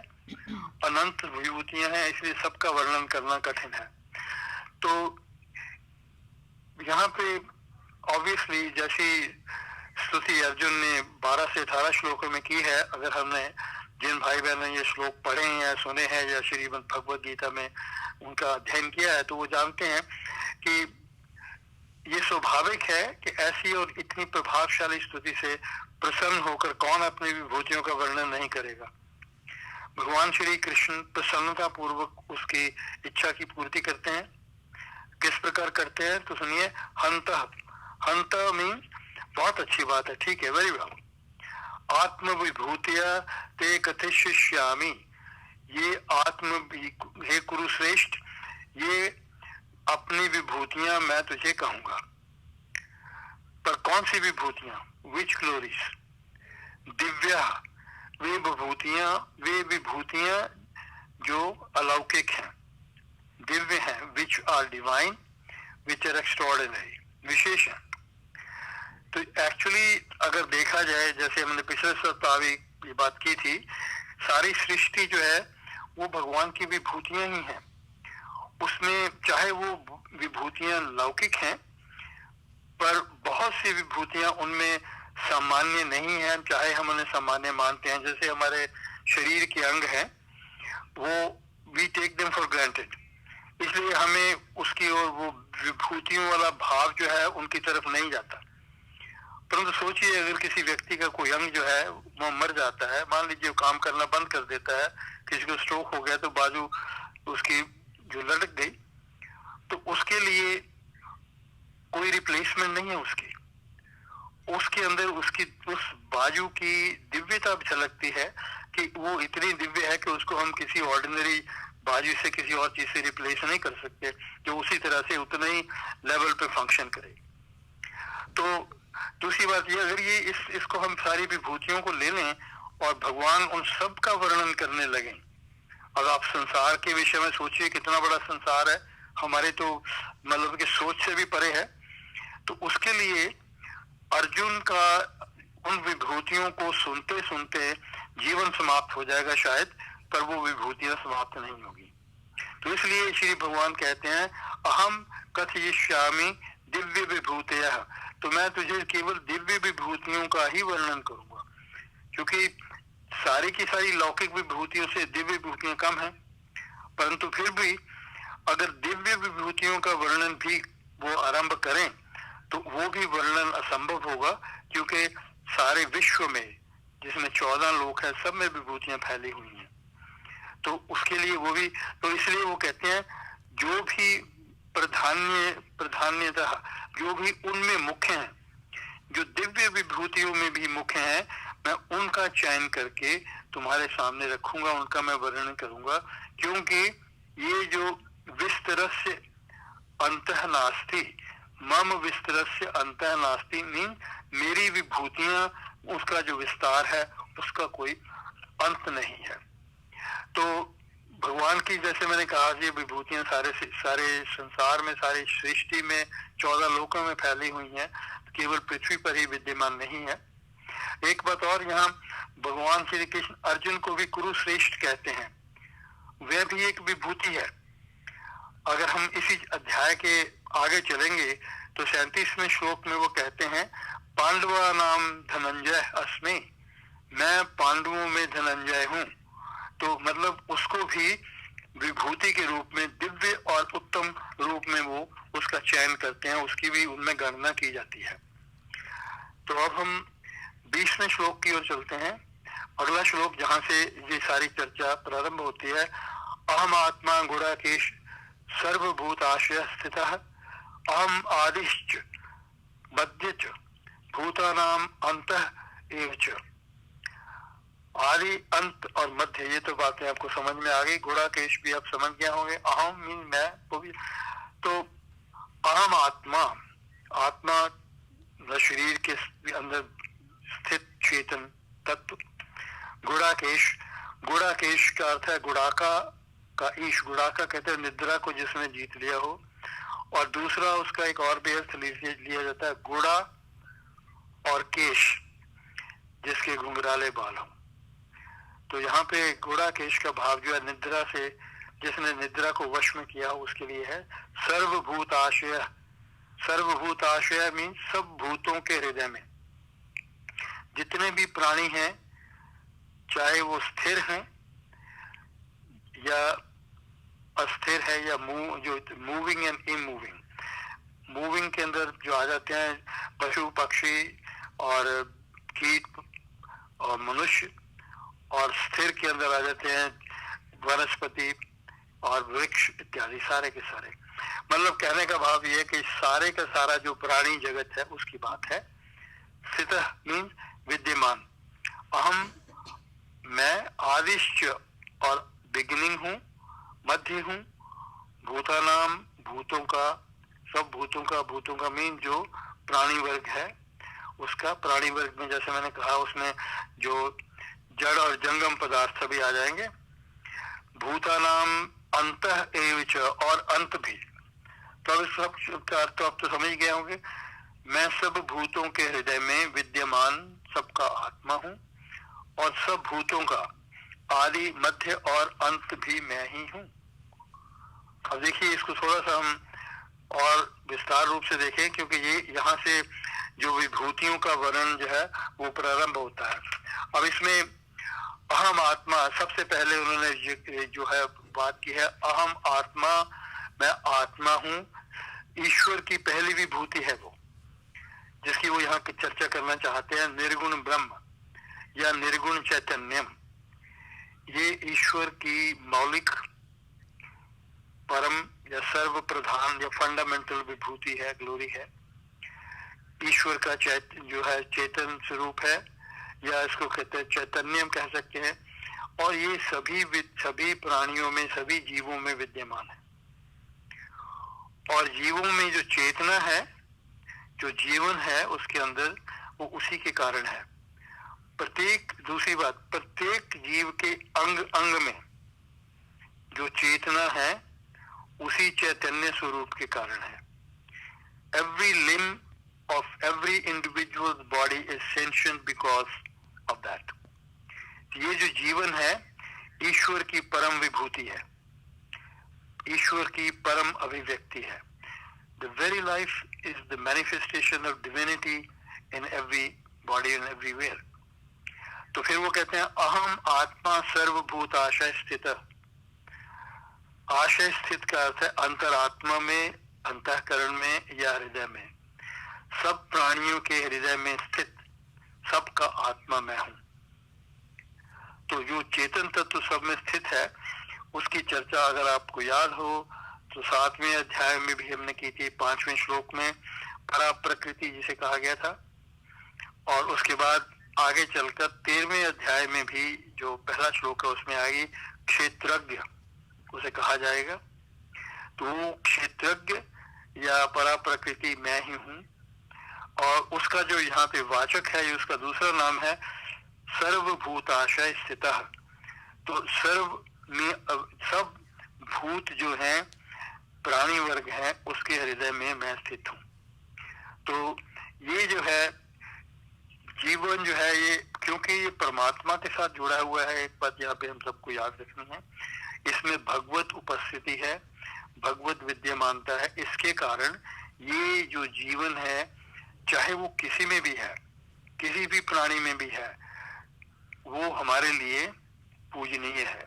D: अनंत विभूतियां हैं, इसलिए सबका वर्णन करना कठिन है। तो यहाँ पे ऑब्वियसली जैसी स्तुति अर्जुन ने 12 से 18 श्लोकों में की है, अगर हमने जिन भाई बहनों ने ये श्लोक पढ़े हैं या सुने हैं या श्रीमद् भगवद गीता में उनका अध्ययन किया है, तो वो जानते हैं कि ये स्वाभाविक है कि ऐसी और इतनी प्रभावशाली स्तुति से प्रसन्न होकर कौन अपनी विभूतियों का वर्णन नहीं करेगा। भगवान श्री कृष्ण प्रसन्नता पूर्वक उसकी इच्छा की पूर्ति करते हैं। किस प्रकार करते हैं तो सुनिए। हंत मीन बहुत अच्छी बात है, ठीक है, वेरी वेल। आत्म विभूतिया ते कथिष्यामि, ये हे कुरुश्रेष्ठ, ये अपनी विभूतियां मैं तुझे कहूंगा। पर कौन सी विभूतियां? विच ग्लोरीज? दिव्या, वे विभूतियां जो अलौकिक हैं, दिव्य हैं, which are divine, which are extraordinary, विशेष हैं। तो एक्चुअली अगर देखा जाए, जैसे हमने पिछले सप्ताह भी ये बात की थी, सारी सृष्टि जो है वो भगवान की विभूतियां ही हैं। उसमें चाहे वो विभूतियां लौकिक हैं, पर बहुत सी विभूतियां उनमें सामान्य नहीं हैं, चाहे हम उन्हें सामान्य मानते हैं। जैसे हमारे शरीर के अंग हैं, वो we take them for granted, इसलिए हमें उसकी और वो विभूतियों वाला भाव जो है उनकी तरफ नहीं जाता। परंतु सोचिए, अगर किसी व्यक्ति का कोई अंग जो है वो मर जाता है, मान लीजिए काम करना बंद कर देता है, किसी को स्ट्रोक हो गया तो बाजू उसकी जो लटक गई, तो उसके लिए कोई रिप्लेसमेंट नहीं है। उसके अंदर उसकी उस बाजू की दिव्यता भी झलकती है कि वो इतनी दिव्य है कि उसको हम किसी ऑर्डिनरी बाजू से किसी और चीज से रिप्लेस नहीं कर सकते, जो उसी तरह से उतने ही लेवल पे फंक्शन करे। तो दूसरी बात ये, अगर ये इसको हम सारी विभूतियों को ले लें और भगवान उन सब का वर्णन करने लगे, अगर आप संसार के विषय में सोचिए, कितना बड़ा संसार है, हमारे तो मतलब कि सोच से भी परे है। तो उसके लिए अर्जुन का उन विभूतियों को सुनते सुनते जीवन समाप्त हो जाएगा शायद, पर वो विभूतियां समाप्त नहीं होगी। तो इसलिए श्री भगवान कहते हैं, अहम कथयिष्यामि दिव्य विभूतयः, तो मैं तुझे केवल दिव्य विभूतियों का ही वर्णन करूंगा, क्योंकि सारी की सारी लौकिक विभूतियों से दिव्य विभूतियां कम हैं। परंतु फिर भी अगर दिव्य विभूतियों का वर्णन भी वो आरंभ करें तो वो भी वर्णन असंभव होगा, क्योंकि सारे विश्व में जिसमें 14 लोक है, सब में विभूतियां फैली हुई हैं। तो उसके लिए वो भी, तो इसलिए वो कहते हैं जो भी प्राधान्यतः जो भी उनमें मुख्य हैं, जो दिव्य विभूतियों में भी मुख्य हैं, मैं उनका चयन करके तुम्हारे सामने रखूंगा, उनका मैं वर्णन करूंगा। क्योंकि ये जो विस्तरस्य अंतः नास्ति, मम विस्तरस्य अंतः नास्ति मीन मेरी विभूतियां, उसका जो विस्तार है उसका कोई अंत नहीं है। तो भगवान की, जैसे मैंने कहा, ये विभूतियां सारे संसार में, सारी सृष्टि में 14 लोकों में फैली हुई हैं, केवल पृथ्वी पर ही विद्यमान नहीं है। एक बात और, यहाँ भगवान श्री कृष्ण अर्जुन को भी कुरुश्रेष्ठ कहते हैं, वह भी एक विभूति है। अगर हम इसी अध्याय के आगे चलेंगे तो 37वें श्लोक में वो कहते हैं, पांडवा नाम धनंजय अस्मि, मैं पांडवों में धनंजय हूँ। तो मतलब उसको भी विभूति के रूप में, दिव्य और उत्तम रूप में वो उसका चयन करते हैं, उसकी भी उनमें गणना की जाती है। तो अब हम 20वें श्लोक की ओर चलते हैं। अगला श्लोक जहां से ये सारी चर्चा प्रारंभ होती है, अहम आत्मा गुणाकेश सर्वभूत आश्रय स्थितः अहम आदिश्च मध्यच भूतानाम अंतः एव च। आदि, अंत और मध्य, ये तो बातें आपको समझ में आ गई। गुणाकेश भी आप समझ गए होंगे। अहम मीन मैं, वो भी। तो अहम आत्मा, आत्मा शरीर के अंदर स्थित चेतन तत्व। गुणाकेश, गुणाकेश का अर्थ है गुड़ाका का ईश। गुड़ाका कहते हैं निद्रा को जिसने जीत लिया हो। और दूसरा उसका एक और भी अर्थ लिया जाता है गुड़ा और केश, जिसके घुंघराले बाल हो। तो यहाँ पे गुड़ा केश का भाव जो है निद्रा से, जिसने निद्रा को वश में किया हो उसके लिए है। सर्वभूत आश्रय, सर्वभूत आश्रय मीन सब भूतों के हृदय में जितने भी प्राणी हैं, चाहे वो स्थिर हैं या अस्थिर है या जो मूविंग एंड इमूविंग। मूविंग के अंदर जो आ जाते हैं पशु पक्षी और कीट और मनुष्य, और स्थिर के अंदर आ जाते हैं वनस्पति और वृक्ष इत्यादि, सारे के सारे। मतलब कहने का भाव ये है कि सारे का सारा जो प्राणी जगत है उसकी बात है। स्थित मीन विद्यमान। अहम मैं आदिश्च और बिगिनिंग हूँ, मध्य हूँ, भूतानाम भूतों का, सब भूतों का मीन जो प्राणी वर्ग है उसका। प्राणी वर्ग में जैसे मैंने कहा उसमें जो जड़ और जंगम पदार्थ सभी आ जाएंगे। भूतानाम अंतः एव च, और अंत भी। तो अब सब का अर्थ तो आप तो समझ गए होंगे। मैं सब भूतों के हृदय में विद्यमान सबका आत्मा हूँ और सब भूतों का आदि मध्य और अंत भी मैं ही हूँ। अब देखिए इसको थोड़ा सा हम और विस्तार रूप से देखें, क्योंकि ये यहाँ से जो विभूतियों का वर्णन जो है वो प्रारंभ होता है। अब इसमें अहम आत्मा, सबसे पहले उन्होंने जो है बात की है अहम आत्मा, मैं आत्मा हूँ। ईश्वर की पहली विभूति है वो, जिसकी वो यहाँ की चर्चा करना चाहते हैं, निर्गुण ब्रह्म या निर्गुण चैतन्यम। ये ईश्वर की मौलिक, परम या सर्व प्रधान या फंडामेंटल विभूति है, ग्लोरी है। ईश्वर का जो है चेतन स्वरूप है, या इसको कहते हैं चैतन्यम कह सकते हैं। और ये सभी प्राणियों में, सभी जीवों में विद्यमान है। और जीवों में जो चेतना है, जो जीवन है उसके अंदर, वो उसी के कारण है। दूसरी बात, प्रत्येक जीव के अंग अंग में जो चेतना है उसी चैतन्य स्वरूप के कारण है। Every limb of every individual's body is sentient because of that. ये जो जीवन है ईश्वर की परम विभूति है, ईश्वर की परम अभिव्यक्ति है। The very life is the manifestation of divinity in every body and everywhere. तो फिर वो कहते हैं अहम आत्मा सर्वभूत आशय स्थित। आशय स्थित का अर्थ है अंतरात्मा में, अंतःकरण में या हृदय में। सब प्राणियों के हृदय में स्थित सबका आत्मा मैं हूं। तो जो चेतन तत्व सब में स्थित है उसकी चर्चा अगर आपको याद हो तो 7वें अध्याय में भी हमने की थी, 5वें श्लोक में परा प्रकृति जिसे कहा गया था। और उसके बाद आगे चलकर 13वें अध्याय में भी जो पहला श्लोक है उसमें आएगी क्षेत्रज्ञ उसे कहा जाएगा। तो वो क्षेत्रज्ञ या परा प्रकृति मैं ही हूँ। और उसका जो यहाँ पे वाचक है, उसका दूसरा नाम है सर्वभूताशय स्थितः। तो सब भूत जो हैं, प्राणी वर्ग हैं, उसके हृदय में मैं स्थित हूँ। तो ये जो है जीवन जो है, ये क्योंकि ये परमात्मा के साथ जुड़ा हुआ है, एक बात यहाँ पे हम सबको याद रखनी है, इसमें भगवत उपस्थिति है, भगवत विद्यमानता है। इसके कारण ये जो जीवन है, चाहे वो किसी में भी है, किसी भी प्राणी में भी है, वो हमारे लिए पूजनीय है।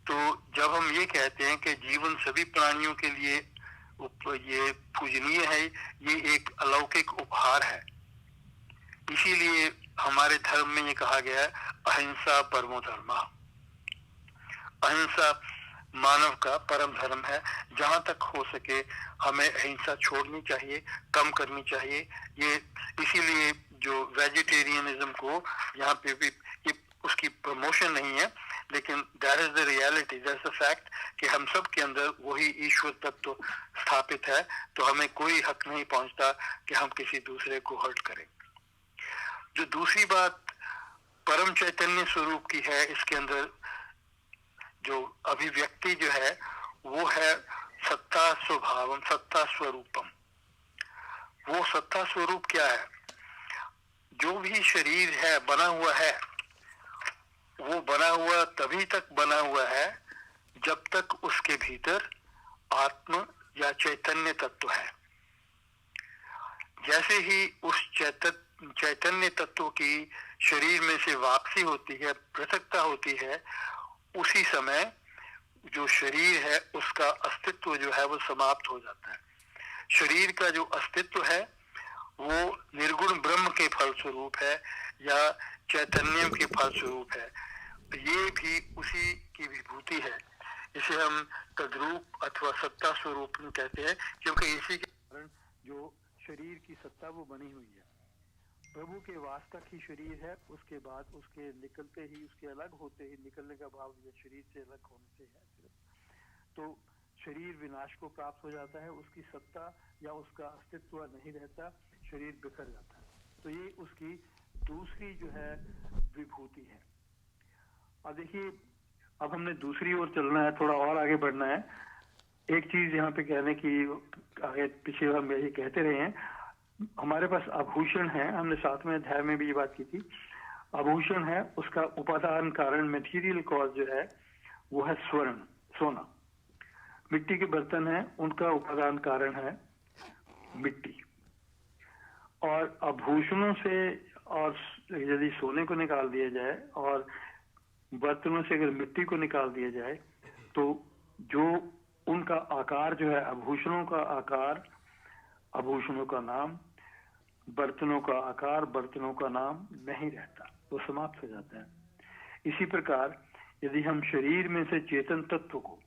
D: तो जब हम ये कहते हैं कि जीवन सभी प्राणियों के लिए ये पूजनीय है, ये एक अलौकिक उपहार है इसीलिए हमारे धर्म में ये कहा गया है अहिंसा परमो धर्म। अहिंसा मानव का परम धर्म है। जहां तक हो सके हमें अहिंसा छोड़नी चाहिए, कम करनी चाहिए। ये इसीलिए जो वेजिटेरियनिज्म को यहाँ पे भी ये उसकी प्रमोशन नहीं है, लेकिन that is the reality, that is the fact कि हम सब के अंदर वही ईश्वर तत्व स्थापित है, तो हमें कोई हक नहीं पहुंचता कि हम किसी दूसरे को हर्ट करें। जो दूसरी बात परम चैतन्य स्वरूप की है, इसके अंदर जो अभिव्यक्ति जो है वो है सत्ता स्वभावम, सत्ता स्वरूपम। वो सत्ता स्वरूप क्या है? जो भी शरीर है बना हुआ है, वो बना हुआ तभी तक बना हुआ है जब तक उसके भीतर आत्म या चैतन्य तत्व है। जैसे ही उस चैतन्य तत्व की शरीर में से वापसी होती है, पृथकता होती है, उसी समय जो शरीर है उसका अस्तित्व जो है वो समाप्त हो जाता है। शरीर का जो अस्तित्व है वो निर्गुण ब्रह्म के फलस्वरूप है या चैतन्य के फलस्वरूप है। ये भी उसी की विभूति है। इसे हम तद्रूप अथवा सत्ता स्वरूप कहते हैं, क्योंकि इसी के कारण जो शरीर की सत्ता वो बनी हुई है। प्रभु के वास तक ही शरीर है, उसके बाद उसके निकलते ही, उसके अलग होते ही, निकलने का भाव ये शरीर से अलग होने से है सिर्फ, तो शरीर विनाश को प्राप्त हो जाता है, उसकी सत्ता या उसका अस्तित्व नहीं रहता, शरीर बिखर जाता है। तो ये उसकी दूसरी जो है विभूति है। अब देखिए, अब हमने दूसरी ओर चलना है, थोड़ा और आगे बढ़ना है। एक चीज यहाँ पे कहने की, आगे पीछे हम यही कहते रहे हैं, हमारे पास आभूषण है, हमने साथ में अध्याय में भी ये बात की थी। आभूषण है, उसका उपादान कारण, मटेरियल कॉज जो है वो है स्वर्ण, सोना। मिट्टी के बर्तन है, उनका उपादान कारण है मिट्टी। और आभूषणों से और यदि सोने को निकाल दिया जाए और बर्तनों से अगर मिट्टी को निकाल दिया जाए, तो जो उनका आकार जो है, आभूषणों का आकार, आभूषणों का नाम, बर्तनों का आकार, बर्तनों का नाम नहीं रहता, वो समाप्त हो जाता है। इसी प्रकार यदि हम शरीर में से चेतन तत्व को,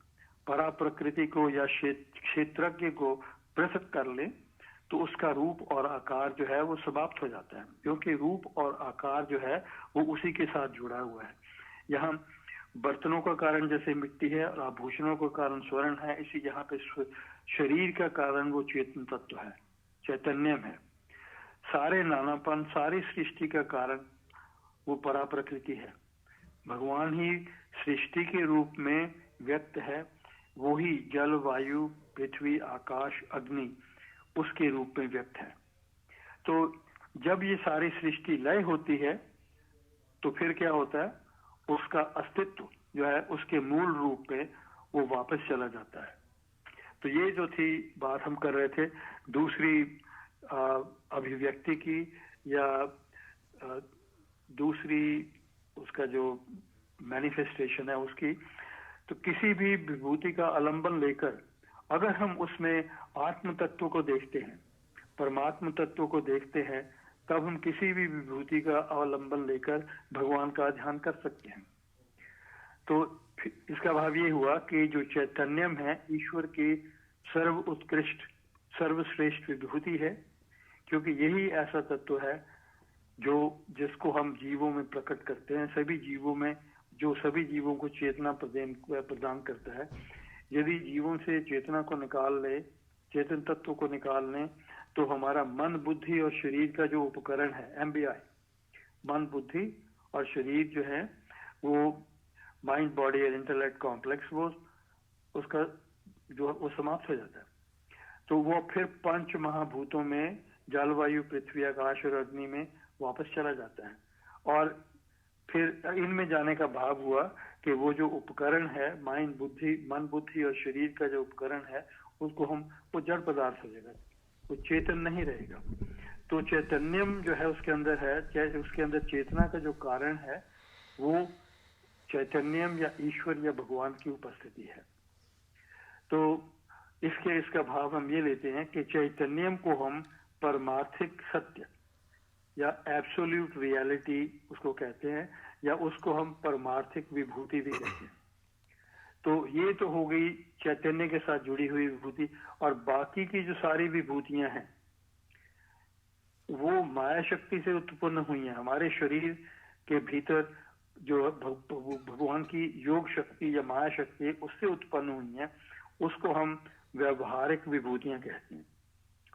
D: परा प्रकृति को या क्षेत्रज्ञ को पृथक कर लें, तो उसका रूप और आकार जो है वो समाप्त हो जाता है, क्योंकि रूप और आकार जो है वो उसी के साथ जुड़ा हुआ है। यहाँ बर्तनों का कारण जैसे मिट्टी है और आभूषणों का कारण स्वर्ण है, इसी यहाँ पे शरीर का कारण वो चेतन तत्व है, चैतन्यम है। सारे नानापन, सारी सृष्टि का कारण वो परा प्रकृति है। भगवान ही सृष्टि के रूप में व्यक्त है, वो ही जल, वायु, पृथ्वी, आकाश, अग्नि उसके रूप में व्यक्त है। तो जब ये सारी सृष्टि लय होती है तो फिर क्या होता है, उसका अस्तित्व जो है उसके मूल रूप में वो वापस चला जाता है। तो ये जो थी बात हम कर रहे थे दूसरी अभिव्यक्ति की, या दूसरी उसका जो मैनिफेस्टेशन है उसकी। तो किसी भी विभूति का आलंबन लेकर अगर हम उसमें आत्म तत्व को देखते हैं, परमात्म तत्व को देखते हैं, तब हम किसी भी विभूति का अवलंबन लेकर भगवान का ध्यान कर सकते हैं। तो इसका भाव ये हुआ कि जो चैतन्यम है ईश्वर की सर्व उत्कृष्ट, सर्वश्रेष्ठ विभूति है, क्योंकि यही ऐसा तत्व है जो जिसको हम जीवों में प्रकट करते हैं, सभी जीवों में, जो सभी जीवों को चेतना प्रदान करता है। यदि जीवों से चेतना को निकाल ले, चेतन तत्व को निकाल लें, तो हमारा मन, बुद्धि और शरीर का जो उपकरण है, MBI, मन, बुद्धि और शरीर जो है वो माइंड, बॉडी और इंटेलेक्ट कॉम्प्लेक्स, वो उसका जो वो समाप्त हो जाता है। तो वो फिर पंच महाभूतों में, जलवायु, पृथ्वी, आकाश और अग्नि में वापस चला जाता है। और फिर इनमें जाने का भाव हुआ कि वो जो उपकरण है, माइंड, बुद्धि, मन, बुद्धि और शरीर का जो उपकरण है, उसको हम, वो जड़ पदार्थ हो जाएगा, वो चेतन नहीं रहेगा। तो चैतन्यम जो है उसके अंदर है, चाहे उसके अंदर चेतना का जो कारण है वो चैतन्यम या ईश्वर या भगवान की उपस्थिति है। तो इसका भाव हम ये लेते हैं कि चैतन्यम को हम परमार्थिक सत्य
C: या एब्सोल्यूट रियलिटी उसको कहते हैं, या उसको हम परमार्थिक विभूति भी कहते हैं। तो ये तो हो गई चैतन्य के साथ जुड़ी हुई विभूति, और बाकी की जो सारी विभूतियां हैं वो माया शक्ति से उत्पन्न हुई हैं। हमारे शरीर के भीतर जो भगवान की योग शक्ति या माया शक्ति उससे उत्पन्न हुई है, उसको हम व्यवहारिक विभूतियां कहते हैं,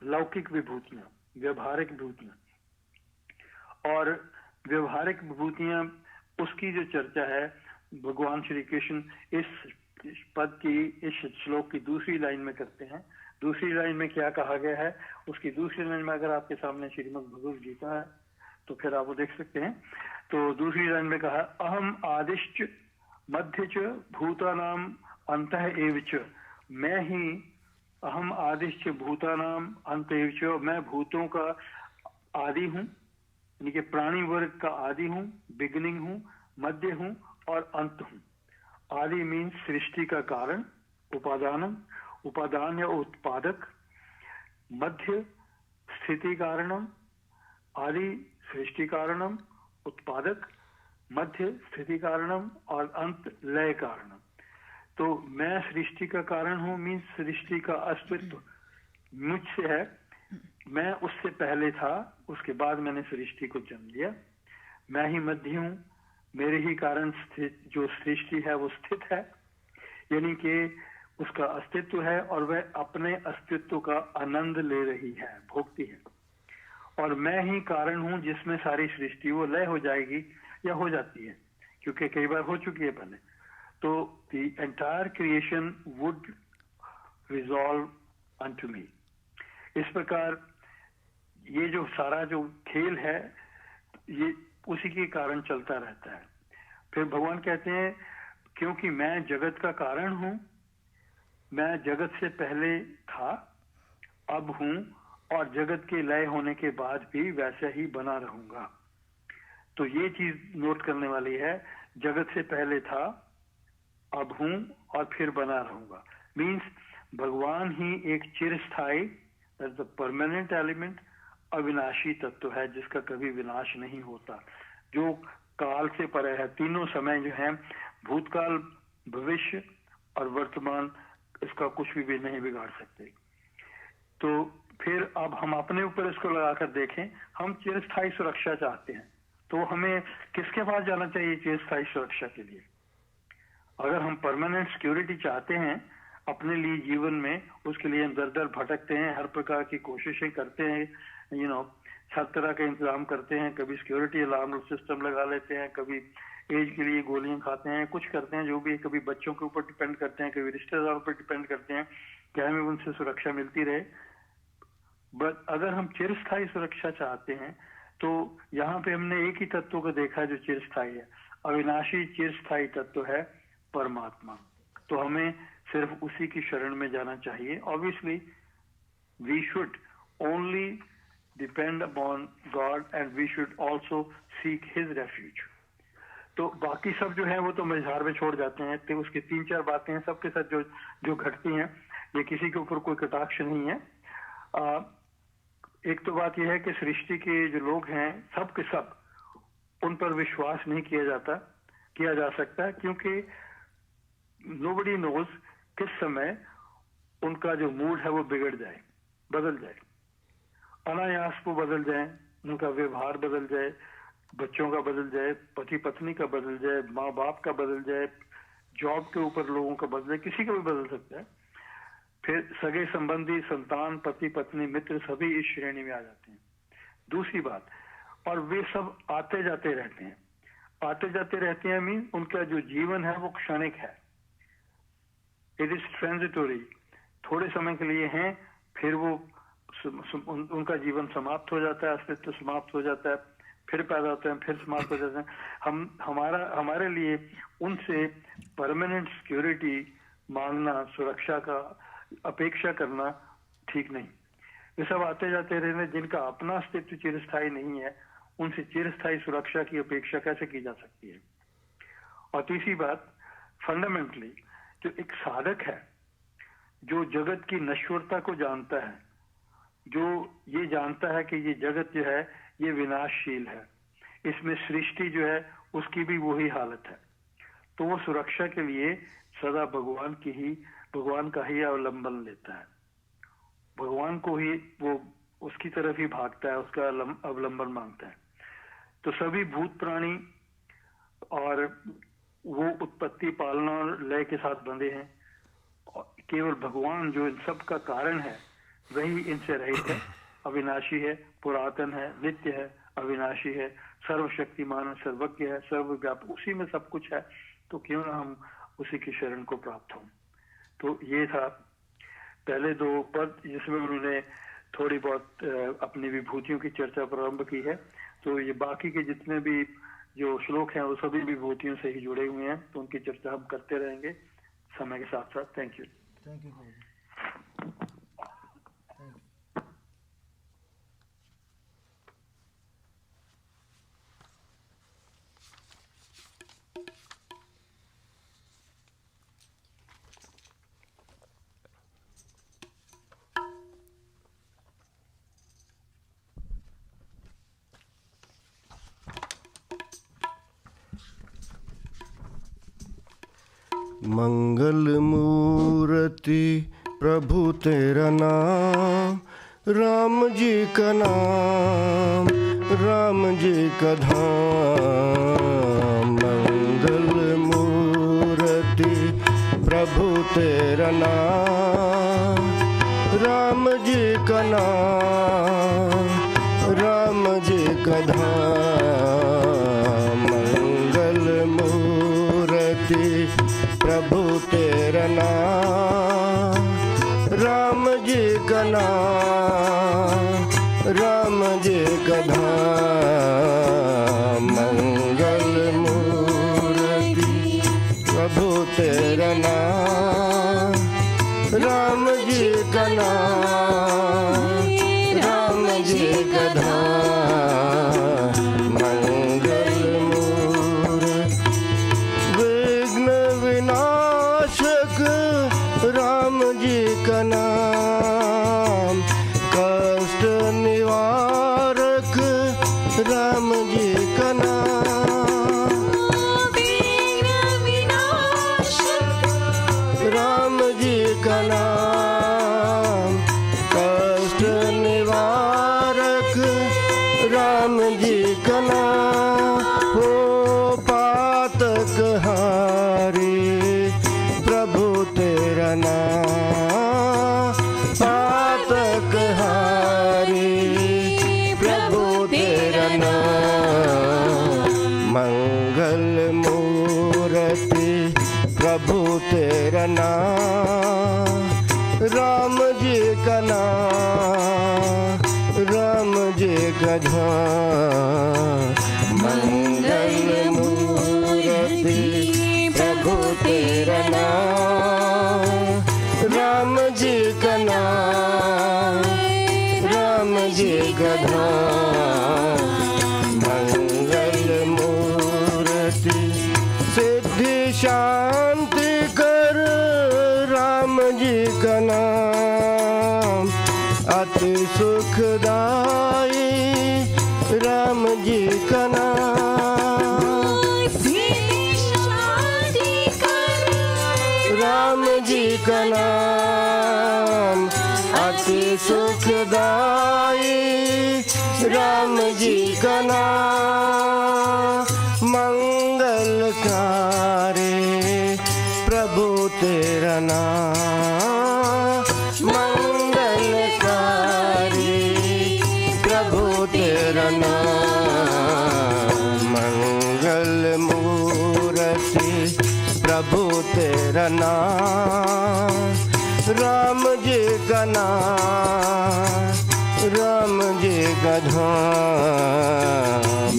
C: लौकिक विभूतियां, व्यवहारिक विभूतियां। और व्यवहारिक विभूतियां उसकी जो चर्चा है भगवान श्री कृष्ण इस पद की, इस श्लोक की दूसरी लाइन में करते हैं। दूसरी लाइन में क्या कहा गया है, उसकी दूसरी लाइन में अगर आपके सामने श्रीमद् भगवद गीता है तो फिर आप वो देख सकते हैं। तो दूसरी लाइन में कहा, अहम आदिश्च मध्य च भूतानाम अंतः एव च, मैं ही अहम आदिश्च भूतानाम अंत एव च, मैं भूतों का आदि हूँ, यानी कि प्राणी वर्ग का आदि हूँ, बिगिनिंग हूँ, मध्य हूँ और अंत हूँ। आदि मीन्स सृष्टि का कारण, उपादानम, उपादान या उत्पादक, मध्य स्थिति कारणम, आदि सृष्टि कारणम, उत्पादक, मध्य स्थिति कारणम और अंत लय कारणम। तो मैं सृष्टि का कारण हूं, मीन्स सृष्टि का अस्तित्व मुझसे है, मैं उससे पहले था, उसके बाद मैंने सृष्टि को जन्म लिया। मैं ही मध्य हूं, मेरे ही कारण स्थित जो सृष्टि है वो स्थित है, यानी कि उसका अस्तित्व है और वह अपने अस्तित्व का आनंद ले रही है, भोगती है। और मैं ही कारण हूं जिसमें सारी सृष्टि वो लय हो जाएगी या हो जाती है, क्योंकि कई बार हो चुकी है पहले। तो the entire creation would resolve unto me. इस प्रकार ये जो सारा जो खेल है ये उसी के कारण चलता रहता है। फिर भगवान कहते हैं क्योंकि मैं जगत का कारण हूं, मैं जगत से पहले था, अब हूं और जगत के लय होने के बाद भी वैसे ही बना रहूंगा। तो ये चीज नोट करने वाली है, जगत से पहले था, अब हूं और फिर बना रहूंगा। मीन्स भगवान ही एक चिरस्थायी, परमानेंट एलिमेंट, अविनाशी तत्व है जिसका कभी विनाश नहीं होता, जो काल से परे है। तीनों समय जो है, भूतकाल, भविष्य और वर्तमान, इसका कुछ भी नहीं बिगाड़ सकते। तो फिर अब हम अपने ऊपर इसको लगाकर देखें, हम चिरस्थायी सुरक्षा चाहते हैं तो हमें किसके पास जाना चाहिए चिरस्थायी सुरक्षा के लिए? अगर हम परमानेंट सिक्योरिटी चाहते हैं अपने लिए जीवन में, उसके लिए हम दर दर भटकते हैं, हर प्रकार की कोशिशें करते हैं, हर तरह का इंतजाम करते हैं, कभी सिक्योरिटी अलार्म सिस्टम लगा लेते हैं, कभी एज के लिए गोलियां खाते हैं, कुछ करते हैं जो भी, कभी बच्चों के ऊपर डिपेंड करते हैं, कभी रिश्तेदारों पर डिपेंड करते हैं कि हमें उनसे सुरक्षा मिलती रहे। बट अगर हम चिरस्थायी सुरक्षा चाहते हैं तो यहाँ पे हमने एक ही तत्व को देखा जो चिरस्थायी है, अविनाशी चिरस्थायी तत्व है परमात्मा। तो हमें सिर्फ उसी की शरण में जाना चाहिए। Obviously we should only depend upon God and we should also seek his refuge. तो बाकी सब जो है वो तो मझधार में छोड़ जाते हैं। तो उसकी 3-4 बातें हैं सबके साथ जो घटती हैं, ये किसी के ऊपर कोई कटाक्ष नहीं है। एक तो बात यह है कि सृष्टि के जो लोग हैं सब के सब, उन पर विश्वास नहीं किया जा सकता, क्योंकि नोबडी नोज किस समय उनका जो मूड है वो बिगड़ जाए, बदल जाए, अनायास वो बदल जाए, उनका व्यवहार बदल जाए, बच्चों का बदल जाए, पति पत्नी का बदल जाए, माँ बाप का बदल जाए, जॉब के ऊपर लोगों का बदल जाए, किसी का भी बदल सकता है। फिर सगे संबंधी, संतान, पति पत्नी, मित्र सभी इस श्रेणी में आ जाते हैं। दूसरी बात, और वे सब आते जाते रहते हैं मीन उनका जो जीवन है वो क्षणिक है, इट इज ट्रांजिटोरी, थोड़े समय के लिए हैं, फिर वो उनका जीवन समाप्त हो जाता है, अस्तित्व समाप्त हो जाता है, फिर पैदा होते हैं, फिर समाप्त हो जाते हैं। हमारे लिए उनसे परमानेंट सिक्योरिटी मांगना, सुरक्षा का अपेक्षा करना ठीक नहीं। वे सब आते जाते रहने, जिनका अपना अस्तित्व चिरस्थायी नहीं है, उनसे चिरस्थायी सुरक्षा की अपेक्षा कैसे की जा सकती है? और तीसरी बात, फंडामेंटली जो एक साधक है, जो जगत की नश्वरता को जानता है, जो ये जानता है कि ये जगत जो है ये विनाशशील है। इसमें सृष्टि जो है उसकी भी वही हालत है। तो वो सुरक्षा के लिए सदा भगवान का ही अवलंबन लेता है, भगवान को ही वो उसकी तरफ ही भागता है, उसका अवलंबन मांगता है। तो सभी भूत प्राणी और वो उत्पत्ति पालना और लय के साथ बंधे हैं। केवल भगवान जो इन सब का कारण है वही इनसे रहित है, अविनाशी है, पुरातन है, नित्य है, अविनाशी है, सर्वशक्तिमान, सर्वज्ञ है, सर्वव्यापक, उसी में सब कुछ है। तो क्यों ना हम उसी की शरण को प्राप्त हों। तो ये था पहले 2 पद जिसमें उन्होंने थोड़ी बहुत अपनी विभूतियों की चर्चा प्रारंभ की है। तो ये बाकी के जितने भी जो श्लोक हैं वो सभी विभूतियों से ही जुड़े हुए हैं, तो उनकी चर्चा हम करते रहेंगे समय के साथ साथ। Thank you.
E: Thank you.
A: मंगल मूर्ति प्रभु तेरा नाम, राम जी का नाम, राम जी का धाम। मंगल मूर्ति प्रभु तेरा नाम, राम जी का नाम, राम जी का धाम। मंगल मूर्ति प्रभु तेरा नाम, राम जी का नाम, राम जी का धाम। मंगल मूर्ति प्रभु तेरा नाम, राम जी का नाम, राम जी का धाम। मंगल विघ्न विनाशक राम जी का नाम, कष्ट निवारक राम जी का नाम।
B: विघ्न विनाशक
A: राम जी का नाम, कष्ट निवारक राम जी का नाम। हो पातक हारी प्रभु तेरा नाम, पातक हारी प्रभु तेरा नाम। मंगल मूर्ति प्रभु तेरा नाम, राम जी का नाम, राम जी का धाम। मंगल मूर्ति प्रभु तेरा नाम, राम जी का नाम, राम जी का धाम। मंगल मूर्ति सिद्धि शांति कर राम जी का नाम, अति सुखदाई राम जी का नाम। राम जी का नाम, अति सुखदाई राम जी का नाम। मंगलकारी प्रभु तेरा नाम, मंगलकारी प्रभु तेरा नाम। मंगल मूर्ति प्रभु तेरा नाम, राम जी का नाम, राम जी का धाम।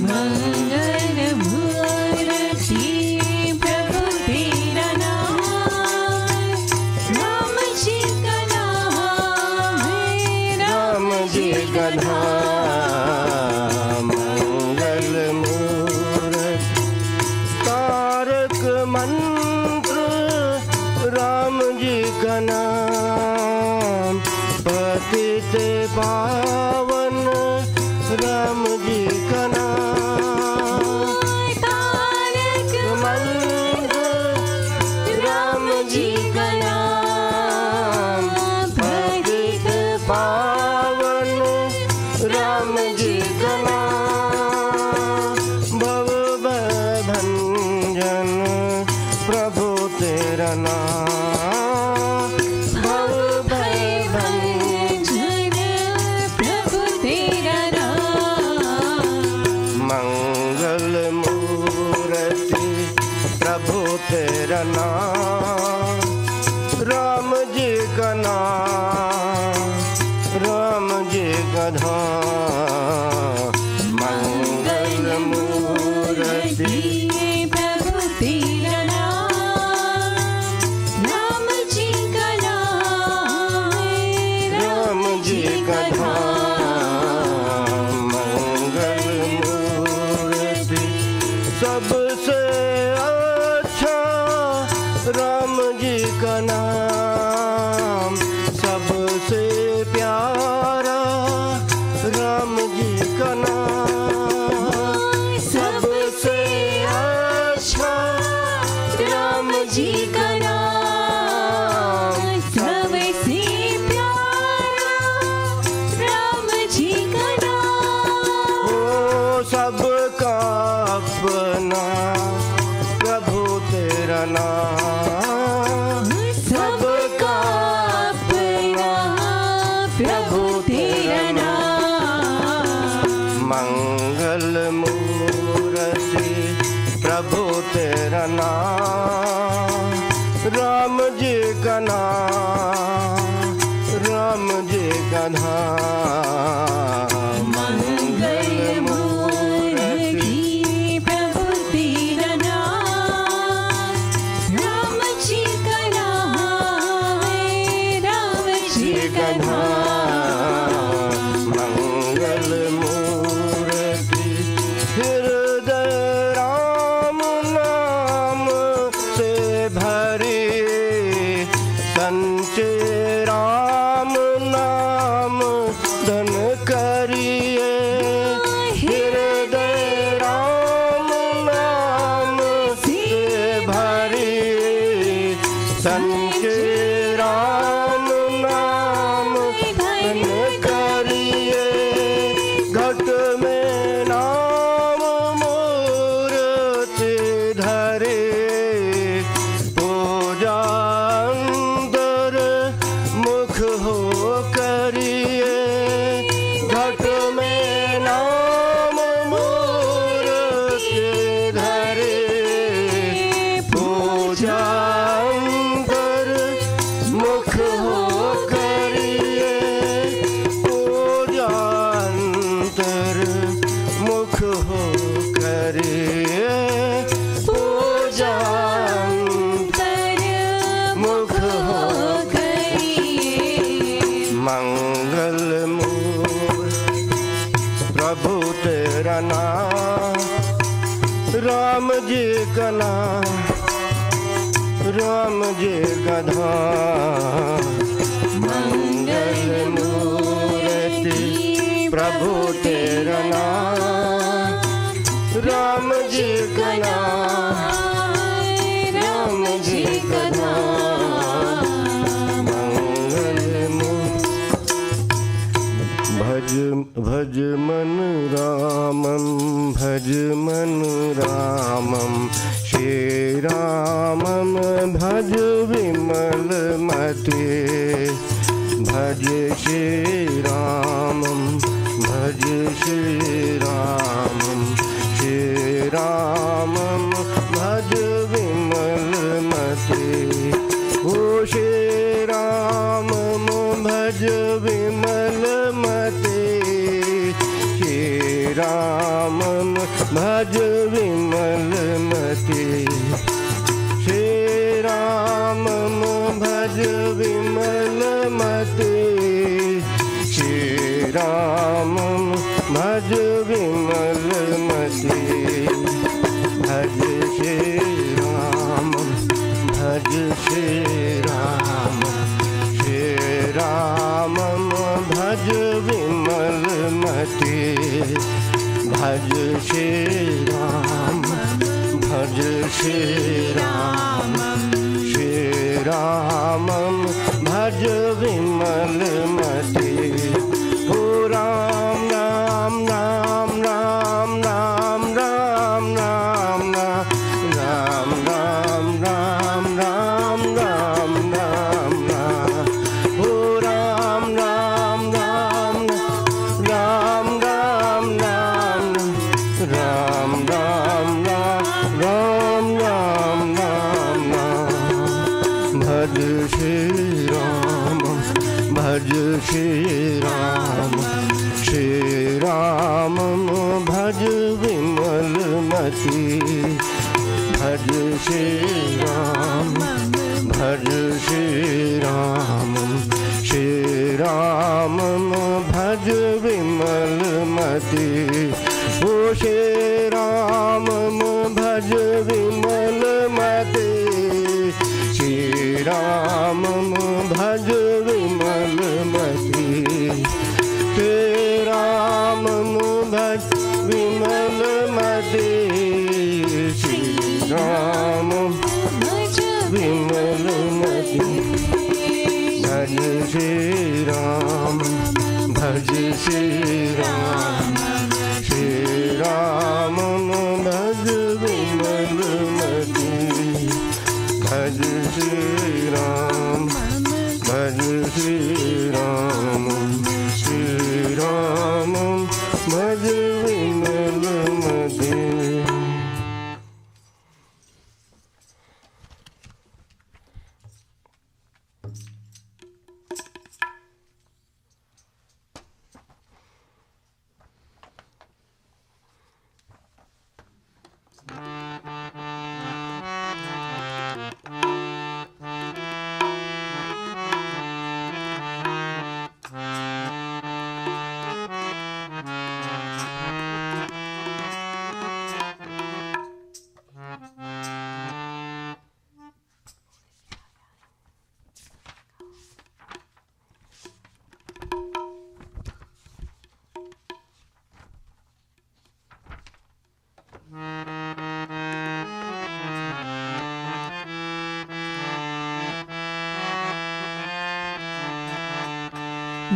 B: मंगल मूर्ति प्रभु तेरा नाम, राम जी का नाम,
A: राम जी का धाम। मंगल मूर्ति तारक मंत्र राम जी का नाम, पतित पावन राम जी तेरा नाम, भव भय
B: भंजन प्रभु तेरा नाम,
A: मंगल मूर्ति प्रभु तेरा नाम, राम जी का नाम, राम जी का धाम, मंगल मूर्ति
B: प्रभु तेरा नाम, राम जी का नाम,
A: राम जी का धाम, मंगल मूर्ति सबसे अच्छा राम जी का नाम, सबसे प्यारा राम जी का नाम, सबसे अच्छा राम जी का नाम,
B: सबसे प्यारा राम जी का नाम,
A: ओ सबका अपना प्रभु तेरा नाम,
B: सबका अपना प्रभु तेरा नाम,
A: मंगल मूर्ति प्रभु तेरा नाम, राम जी का नाम, राम जी का धाम,
B: मंगल मूर्ति प्रभु तेरा नाम, राम जी का नाम, राम जी का नाम,
A: मंगल मूर्ति हृदय राम नाम से भरी, संचय राम नाम धन करिए, हृदय राम नाम से भरी, संचय राम नाम धन करिए, घट में नाम मूर्ति धरे, पूजा अंदर मुख हो करिए, घट में नाम मूर्ति धरे, पूजा अंदर मुख हो करिए, पूजा अंतर मुख हो करिए, पूजा
B: अंतर मुख हो करिए,
A: मंगल मूर्ति प्रभु तेरा नाम, राम जी का नाम, राम जी का धाम, मंगल मूर्ति प्रभु तेरा नाम, राम जी का नाम, राम जी का धाम, मंगल मूर्ति भज भज मन रामम, भज मन रामम, श्री रामम भज विमल मते, भज श्री रामम, भज श्री रामम, श्री रामम भज विमल मते, ओ श्री रामम भज विमल मते, श्री रामम भज विमल मते, श्री रामम भज विमल मते, श्री रामम भज विमल मते, भज श्री रामम, भज श्री रामम, श्री रामम भज विमल मते, भज श्री राम, भज श्री राम, श्री रामम भज विमल मते, ओ राम राम राम राम राम राम राम राम राम राम राम राम राम राम राम राम भज श्री राम भज श्री राम श्री राम भज विमल मति भज श्री राम भज श्री राम श्री राम भज विमल मति ओ श्री राम भज विमल मति श्री राम भज विमल मति श्री राम भज विमल मति श्री राम विमल मति भज श्री राम भज श्री राम श्री राम भज विमल मति भज श्री राम भज श्री राम श्री राम भज विमल मति।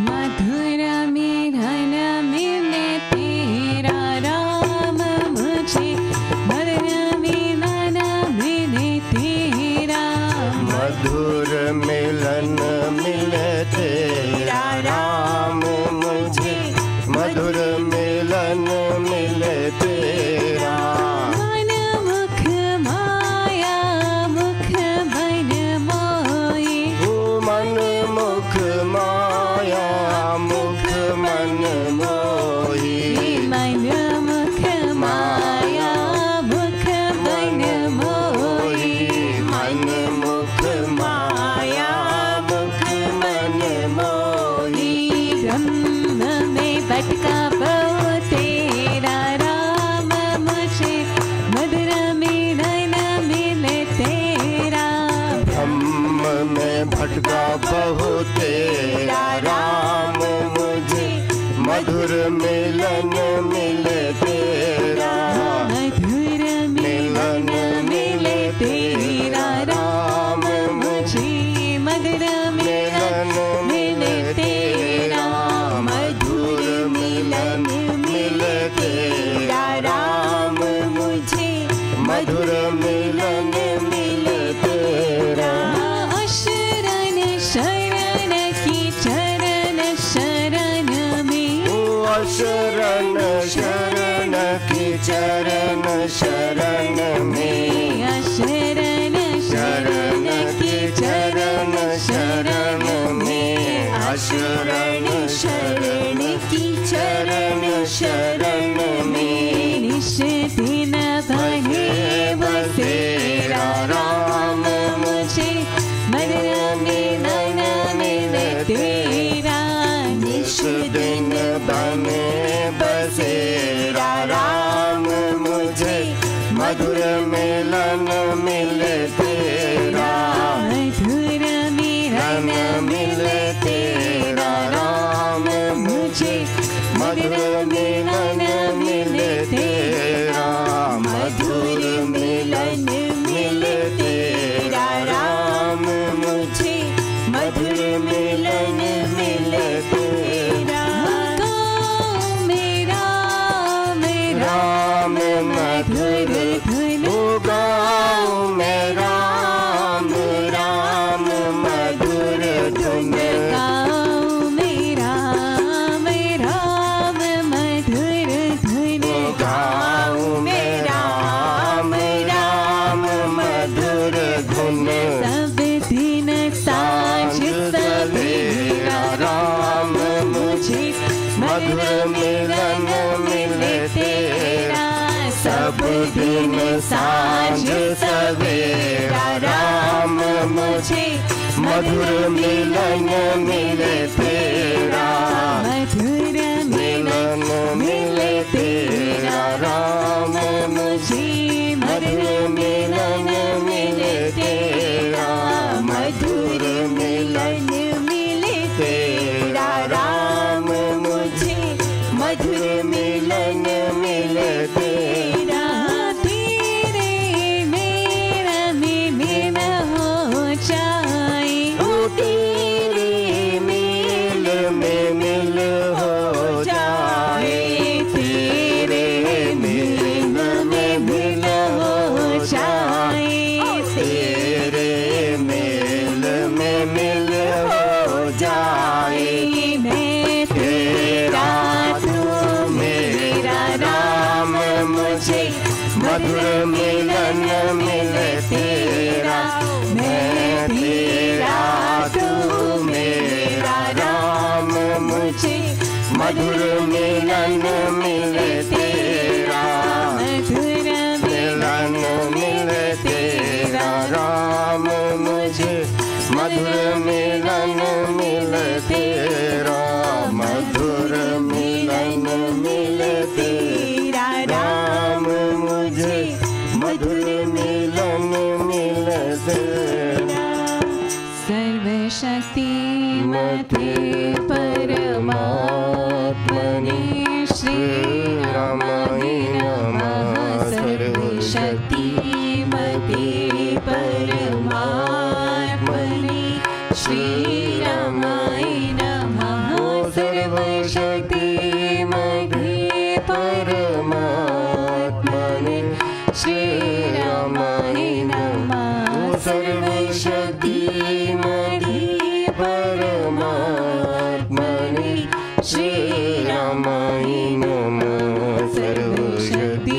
B: मधुर मिलन मिले तेरा राम मुझे मधुर मिलन मिले तेरा
A: मधुर मिलन मिले तेरा राम मुझे मधुर मिलन मिले तेरा
B: मन मुख माया मुख बन मोई
A: ओ मन मुख माया मुख मन मोही
B: मन मुख माया मुख बन मोई
A: मन मुख माया मुख मन मोही
B: ब्रह्म में भटका बहु तेरा राम मुझे मधुर मिलन मिले तेरा
A: ब्रह्म में भटका बहु तेरा राम मुझे मधुर मिलन मिले तेरा
B: मधुर मिलन मिले तेरा राम मुझे मधुर मिलन मिले तेरा मधुर मिलन मिले तेरा राम मुझे
A: मधुर मिलन मिले तेरा
B: शरण शरण की चरण शरण में
A: शरण शरण की चरण शरण में
B: शरण शरण की चरण शरण में
A: शरण शरण की चरण शरण में
B: निश दिन बने बसेरा राम मुझे मधुर मिलन मिले तेरा
A: निश दिन बने बसेरा राम मुझे मधुर मिलन मिले तेरा
B: मधुर मिलन मिले तेरा राम मुझे मधुर मिलन मिले तेरा मधुर मिलन मिले तेरा राम मुझे मधुर मिलन मिले तेरा मेरा मेरा मधुर धुन
A: गाँव में राम राम मधुर धुन
B: गाँव मेरा मेरा मधुर धुन
A: गाँव में दिन सांझ सवेरा राम मुझे मधुर मिलन मिले तेरा,
B: मधुर
A: मिलन मिले तेरा राम मुझे मधुर मिलन मिले तेरा, मधुर मिलन
B: मिले
A: तेरा राम मुझे मधुर मिलन मिले तेरा।
B: तेरे मेरा मिलन हो जाए,
A: तेरे मिल में मिल हो जाए, तेरे मिल में मिल हो जाए, तेरे मिल में मिल हो जाए।
B: मैं
A: तेरा तू मेरा राम मुझे मधुर मिलन मिले तेरा, मैं तेरा तू मेरा राम मुझे मधुर मिलन मिले तेरा,
B: मधुर
A: मिलन मिले तेरा राम मुझे मधुर मिलन मिले तेरा, मधुर मिलन मिले तेरा राम मुझे मधुर मिलन मिले तेरा।
B: सर्वशक्तिमते परमात्मने श्री रामाय नमः। सर्वशक्तिमते परमात्मने श्री रामाय नमः।
A: सर्वशक्तिमते परमात्मने श्री रामाय नमः। सर्वशक्तिमते परमात्मने श्री रामाय नमः। सर्वशक्तिमते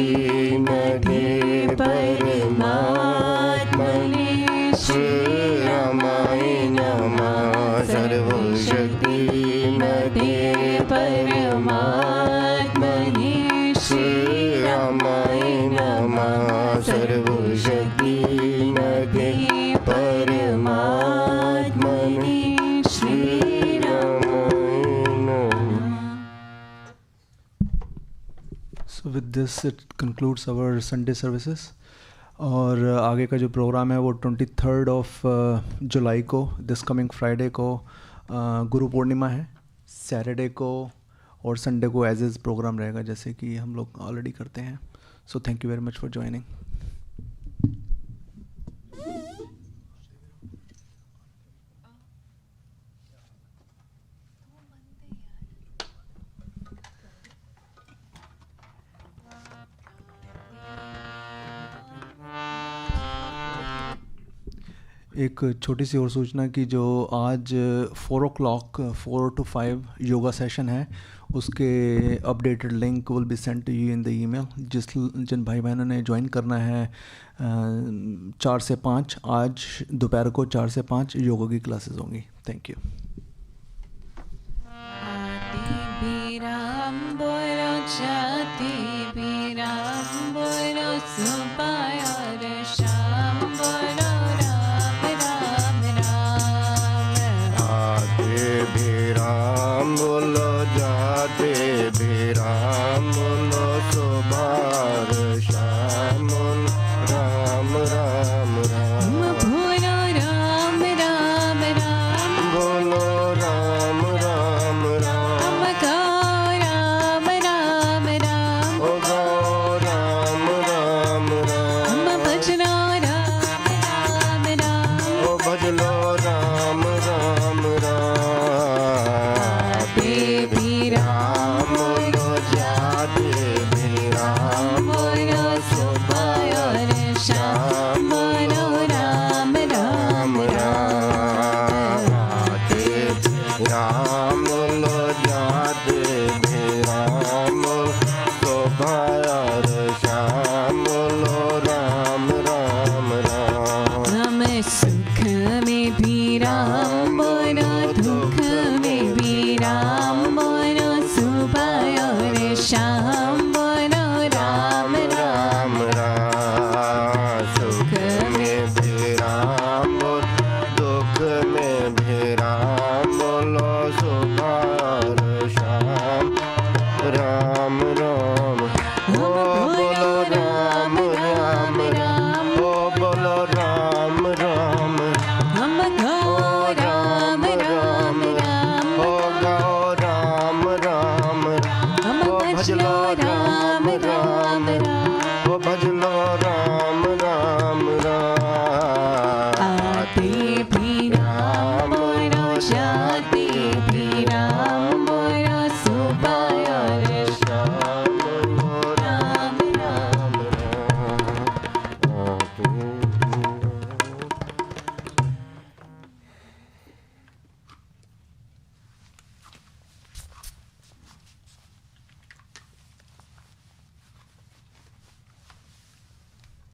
A: परमात्मने श्री रामाय नमः। सर्वशक्तिमते परमात्मने श्री रामाय नमः। सर्वशक्तिमते परमात्मने श्री रामाय नमः।
E: So with this it concludes our Sunday services. और आगे का जो प्रोग्राम है वो 23rd ऑफ जुलाई को, दिस कमिंग फ्राइडे को गुरु पूर्णिमा है। सैटरडे को और संडे को एज इज़ प्रोग्राम रहेगा, जैसे कि हम लोग ऑलरेडी करते हैं। So thank you very much for joining. एक छोटी सी और सूचना कि जो आज 4 o'clock 4 to 5 योगा सेशन है, उसके updated link will be send to you in the email. जिन भाई बहनों ने ज्वाइन करना है 4 से 5, आज दोपहर को 4 से 5 योगा की क्लासेस होंगी। Thank you.
A: राम बोलो जाते भी राम बोलो, सुबह शाम राम राम राम
B: बोलो राम राम राम,
A: बोलो राम राम राम,
B: गाओ राम राम राम,
A: ओ गाओ राम राम राम,
B: भजनो राम राम राम,
A: ओ भजलो राम राम राम। राम बोलो जाते भी राम बोलो, सुबह और शाम बोलो राम राम राम। राम बोलो जाते भी राम बोलो, सुबह और शाम बोलो राम राम राम।
B: हम सुख में भी राम बोलो, दुख में भी राम बोलो, सुबह और शाम बोलो राम राम
A: राम राम। राम